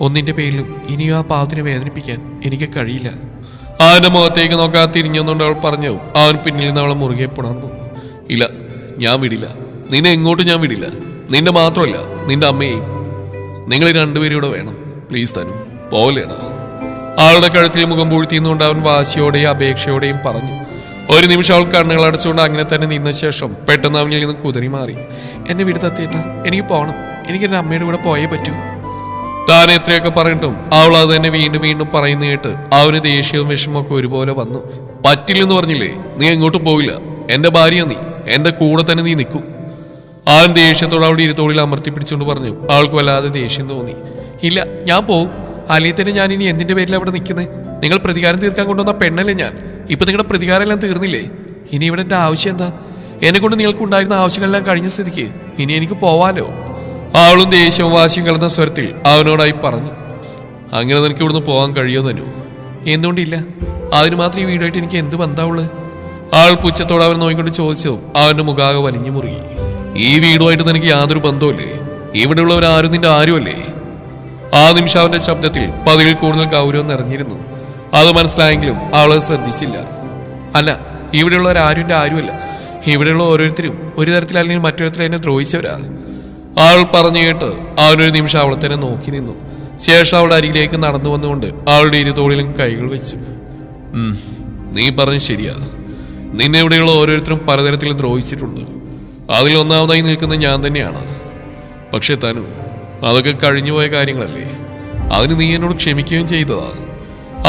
ഒന്നിന്റെ പേരിലും ഇനിയും ആ പാവത്തിനെ വേദനിപ്പിക്കാൻ എനിക്ക് കഴിയില്ല. അവന്റെ മുഖത്തേക്ക് നോക്കാതെ തിരിഞ്ഞുകൊണ്ട് അവൾ പറഞ്ഞു. അവൻ പിന്നിൽ നിന്ന് അവളെ മുറുകെ പുണർന്നു. ഇല്ല, ഞാൻ വിടില്ല. നിന്നെ എങ്ങോട്ടും ഞാൻ വിടില്ല. നിന്റെ മാത്രമല്ല, നിന്റെ അമ്മയെയും. നിങ്ങൾ രണ്ടുപേരും ഇവിടെ വേണം. പ്ലീസ് തനു, പോലെടാ. അവളുടെ കഴുത്തിൽ മുഖം പൂഴ്ത്തിയുന്നുകൊണ്ട് അവൻ വാശിയോടെയും അപേക്ഷയോടെയും പറഞ്ഞു. ഒരു നിമിഷം അവൾ കണ്ണുകൾ അടച്ചുകൊണ്ട് അങ്ങനെ തന്നെ നിന്ന ശേഷം പെട്ടെന്ന് അവനിൽ നിന്ന് കുതിരി മാറി. എന്നെ വിടുതത്തേട്ട, എനിക്ക് പോകണം. എനിക്ക് എൻ്റെ അമ്മയുടെ കൂടെ പോയേ പറ്റൂ. താൻ എത്രയൊക്കെ പറഞ്ഞിട്ടും അവൾ അത് തന്നെ വീണ്ടും വീണ്ടും പറയുന്ന കേട്ട് അവന് ദേഷ്യവും വിഷമൊക്കെ ഒരുപോലെ വന്നു. പറ്റില്ലെന്ന് പറഞ്ഞില്ലേ, നീ എങ്ങോട്ടും പോയില്ല. എന്റെ ഭാര്യ നീ, എന്റെ കൂടെ തന്നെ നീ നിൽക്കും. അവൻ ദേഷ്യത്തോടെ അവളുടെ ഇരുത്തോളിൽ അമർത്തി പിടിച്ചുകൊണ്ട് പറഞ്ഞു. അവൾക്ക് വല്ലാതെ ദേഷ്യം തോന്നി. ഇല്ല, ഞാൻ പോവും. അല്ലെങ്കിൽ തന്നെ ഞാൻ ഇനി എന്തിന്റെ പേരിൽ അവിടെ നിൽക്കുന്നത്? നിങ്ങൾ പ്രതികാരം തീർക്കാൻ കൊണ്ടുവന്ന പെണ്ണല്ലേ ഞാൻ. ഇപ്പൊ നിങ്ങളുടെ പ്രതികാരം എല്ലാം തീർന്നില്ലേ? ഇനി ഇവിടെ എന്റെ ആവശ്യം എന്താ? എന്നെ കൊണ്ട് നിങ്ങൾക്ക് ഉണ്ടായിരുന്ന ആവശ്യങ്ങളെല്ലാം കഴിഞ്ഞ സ്ഥിതിക്ക് ഇനി എനിക്ക് പോവാലോ. അവളും ദേഷ്യവും വാശിയും കലർന്ന സ്വരത്തിൽ അവനോടായി പറഞ്ഞു. അങ്ങനെ നിനക്ക് ഇവിടുന്ന് പോകാൻ കഴിയുമോ തനു? എന്തുകൊണ്ടില്ല? അതിന് മാത്രം ഈ വീടായിട്ട് എനിക്ക് എന്ത് ബന്ധമുള്ളത്? അവൾ പുച്ഛത്തോടെ അവൻ നോക്കിക്കൊണ്ട് ചോദിച്ചു. അവന്റെ മുഖാകെ വലിഞ്ഞു മുറുകി. ഈ വീടുമായിട്ട് നിനക്ക് യാതൊരു ബന്ധവുമില്ലേ? ഇവിടെയുള്ളവരാരും നിന്റെ ആരുമല്ലേ? ആ നിമിഷം അവന്റെ ശബ്ദത്തിൽ പതിവിൽ കൂടുതൽ ഗൗരവം നിറഞ്ഞിരുന്നു. അത് മനസ്സിലായെങ്കിലും അവളെ ശ്രദ്ധിച്ചില്ല. അല്ല, ഇവിടെയുള്ളവരാരും എൻ്റെ ആരുമല്ല. ഇവിടെയുള്ള ഓരോരുത്തരും ഒരു തരത്തിൽ അല്ലെങ്കിൽ മറ്റൊരു തരത്തിൽ എന്നെ ദ്രോഹിച്ചവരാ. അവൾ പറഞ്ഞു കേട്ട് അവനൊരു നിമിഷം അവളെ തന്നെ നോക്കി നിന്നു. ശേഷം അവളുടെ അരികിലേക്ക് നടന്നു വന്നുകൊണ്ട് അവളുടെ ഇരുതോളിലും കൈകൾ വെച്ചു. നീ പറഞ്ഞു ശരിയാ. നിന്നെ ഇവിടെയുള്ള ഓരോരുത്തരും പലതരത്തിൽ ദ്രോഹിച്ചിട്ടുണ്ട്. അതിൽ ഒന്നാമതായി നിൽക്കുന്നത് ഞാൻ തന്നെയാണ്. പക്ഷെ തനു, അതൊക്കെ കഴിഞ്ഞുപോയ കാര്യങ്ങളല്ലേ. അതിന് നീ എന്നോട് ക്ഷമിക്കുകയും ചെയ്തതാ.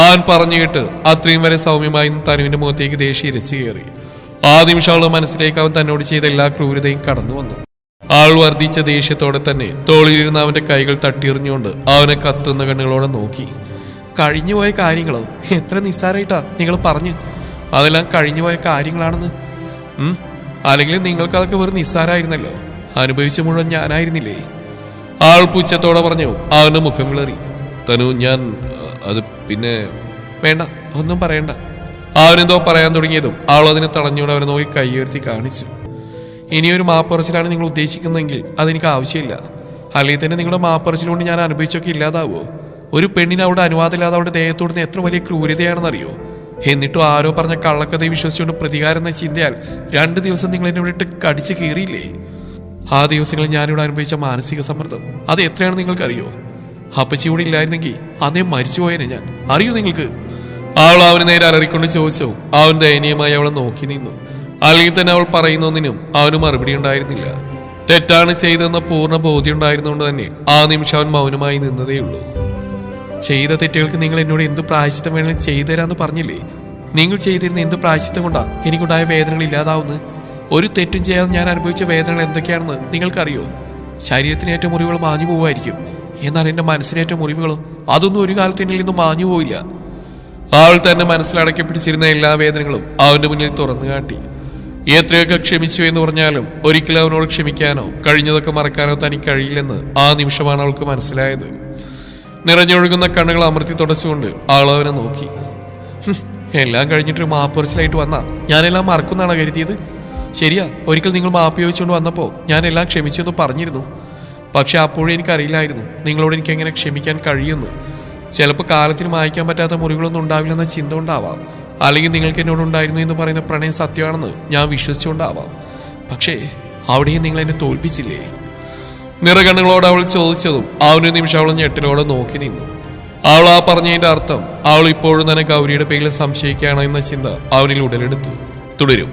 അവൻ പറഞ്ഞു കേട്ട് അത്രയും വരെ സൗമ്യമായി തനുവിന്റെ മുഖത്തേക്ക് ദേഷ്യം ഇരച്ചു കയറി. ആ നിമിഷം അവളുടെ മനസ്സിലേക്ക് അവൻ തന്നോട് ചെയ്ത എല്ലാ ക്രൂരതയും കടന്നു വന്നു. ആൾ വർദ്ധിച്ച ദേഷ്യത്തോടെ തന്നെ തോളിലിരുന്ന അവന്റെ കൈകൾ തട്ടിയെറിഞ്ഞുകൊണ്ട് അവനെ കത്തുന്ന കണ്ണുകളോടെ നോക്കി. കഴിഞ്ഞുപോയ കാര്യങ്ങളോ? എത്ര നിസ്സാരമായിട്ടാ നിങ്ങൾ പറഞ്ഞു. അതെല്ലാം കഴിഞ്ഞുപോയ കാര്യങ്ങളാണെന്ന്. അല്ലെങ്കിൽ നിങ്ങൾക്ക് അതൊക്കെ വെറും നിസ്സാരമായിരുന്നല്ലോ. അനുഭവിച്ച മുഴുവൻ ഞാനായിരുന്നില്ലേ? ആൾ പുച്ഛത്തോടെ പറഞ്ഞു. അവന്റെ മുഖം വിളറി. തനു, ഞാൻ അത് പിന്നെ വേണ്ട, ഒന്നും പറയണ്ട. അവനെന്തോ പറയാൻ തുടങ്ങിയതും അവൾ അതിനെ തടഞ്ഞുകൊണ്ട് അവനെ നോക്കി കൈ ഉയർത്തി കാണിച്ചു. ഇനിയൊരു മാപ്പുറച്ചിലാണ് നിങ്ങൾ ഉദ്ദേശിക്കുന്നതെങ്കിൽ അതെനിക്ക് ആവശ്യമില്ല. അല്ലെങ്കിൽ തന്നെ നിങ്ങളുടെ മാപ്പറിച്ചിലുകൊണ്ട് ഞാൻ അനുഭവിച്ചൊക്കെ ഇല്ലാതാവോ? ഒരു പെണ്ണിന് അവിടെ അനുവാദമില്ലാതെ അവിടെ ദേഹത്തോടുന്ന എത്ര വലിയ ക്രൂരതയാണെന്നറിയോ? എന്നിട്ടും ആരോ പറഞ്ഞ കള്ളക്കഥയെ വിശ്വസിച്ചുകൊണ്ട് പ്രതികാരം എന്ന ചിന്തയാൽ 2 ദിവസം നിങ്ങൾ എന്നെ ഇവിടെ ഇട്ട് കടിച്ച് കീറിയില്ലേ? ആ ദിവസങ്ങളിൽ ഞാനിവിടെ അനുഭവിച്ച മാനസിക സമ്മർദ്ദം അത് എത്രയാണെന്ന് നിങ്ങൾക്കറിയോ? അപ്പച്ചി ഇവിടെ ഇല്ലായിരുന്നെങ്കിൽ അന്നേ മരിച്ചുപോയേനെ ഞാൻ. അറിയോ നിങ്ങൾക്ക്? അവൾ അവന് നേരെ അലറിക്കൊണ്ട് ചോദിച്ചു. അവൻ ദയനീയമായി അവളെ നോക്കി നിന്നു. അല്ലെങ്കിൽ തന്നെ അവൾ പറയുന്നൊന്നിനും അവന് മറുപടി ഉണ്ടായിരുന്നില്ല. തെറ്റാണ് ചെയ്തതെന്ന പൂർണ്ണ ബോധ്യം ഉണ്ടായിരുന്നുകൊണ്ട് തന്നെ ആ നിമിഷം അവൻ മൗനമായി നിന്നതേയുള്ളൂ. ചെയ്ത തെറ്റുകൾക്ക് നിങ്ങൾ എന്നോട് എന്ത് പ്രായശ്ചിത്തം വേണമെങ്കിലും ചെയ്തു തരാമെന്ന് പറഞ്ഞില്ലേ? നിങ്ങൾ ചെയ്തിരുന്ന എന്ത് പ്രായശ്ചിത്തം കൊണ്ടാ എനിക്കുണ്ടായ വേദനകൾ ഇല്ലാതാവുന്നത്? ഒരു തെറ്റും ചെയ്യാതെ ഞാൻ അനുഭവിച്ച വേദനകൾ എന്തൊക്കെയാണെന്ന് നിങ്ങൾക്കറിയോ? ശരീരത്തിനേറ്റ മുറിവുകൾ മാഞ്ഞു പോവായിരിക്കും, എന്നാൽ എൻ്റെ മനസ്സിനേറ്റ മുറിവുകളോ അതൊന്നും ഒരു കാലത്ത് എന്നിൽ നിന്നും മാഞ്ഞു പോയില്ല. അവൾ തന്നെ മനസ്സിലടക്കി പിടിച്ചിരുന്ന എല്ലാ വേദനകളും അവന്റെ മുന്നിൽ തുറന്നു കാട്ടി. എത്രയൊക്കെ ക്ഷമിച്ചു എന്ന് പറഞ്ഞാലും ഒരിക്കലും അവനോട് ക്ഷമിക്കാനോ കഴിഞ്ഞതൊക്കെ മറക്കാനോ തനിക്ക് കഴിയില്ലെന്ന് ആ നിമിഷമാണ് അവൾക്ക് മനസ്സിലായത്. നിറഞ്ഞൊഴുകുന്ന കണ്ണുകൾ അമർത്തി തുടച്ചുകൊണ്ട് അവൾ അവനെ നോക്കി. എല്ലാം കഴിഞ്ഞിട്ട് മാപ്പുറച്ചിലായിട്ട് വന്നാ ഞാനെല്ലാം മറക്കുന്നാണ് കരുതിയത്? ശരിയാ, ഒരിക്കൽ നിങ്ങൾ മാപ്പ് ചോദിച്ചുകൊണ്ട് വന്നപ്പോൾ ഞാൻ എല്ലാം ക്ഷമിച്ചെന്ന് പറഞ്ഞിരുന്നു. പക്ഷെ അപ്പോഴും എനിക്കറിയില്ലായിരുന്നു നിങ്ങളോട് എനിക്ക് എങ്ങനെ ക്ഷമിക്കാൻ കഴിയുമെന്ന്. ചിലപ്പോൾ കാലത്തിന് മായ്ക്കാൻ പറ്റാത്ത മുറികളൊന്നും ഉണ്ടാവില്ലെന്ന ചിന്ത കൊണ്ടാവാം, അല്ലെങ്കിൽ നിങ്ങൾക്ക് എന്നോടുണ്ടായിരുന്നു എന്ന് പറയുന്ന പ്രണയം സത്യമാണെന്ന് ഞാൻ വിശ്വസിച്ചുകൊണ്ടാവാം. പക്ഷേ അവിടെയും നിങ്ങൾ എന്നെ തോൽപ്പിച്ചില്ലേ? നിറകണ്ണുകളോട് അവൾ ചോദിച്ചതും അവനൊരു നിമിഷം അവൾ ഞെട്ടലോടെ നോക്കി നിന്നു. അവൾ ആ പറഞ്ഞതിന്റെ അർത്ഥം അവൾ ഇപ്പോഴും തന്നെ ഗൗരിയുടെ പേരിൽ സംശയിക്കുകയാണോ എന്ന ചിന്ത അവനിൽ ഉടലെടുത്തു. തുടരും.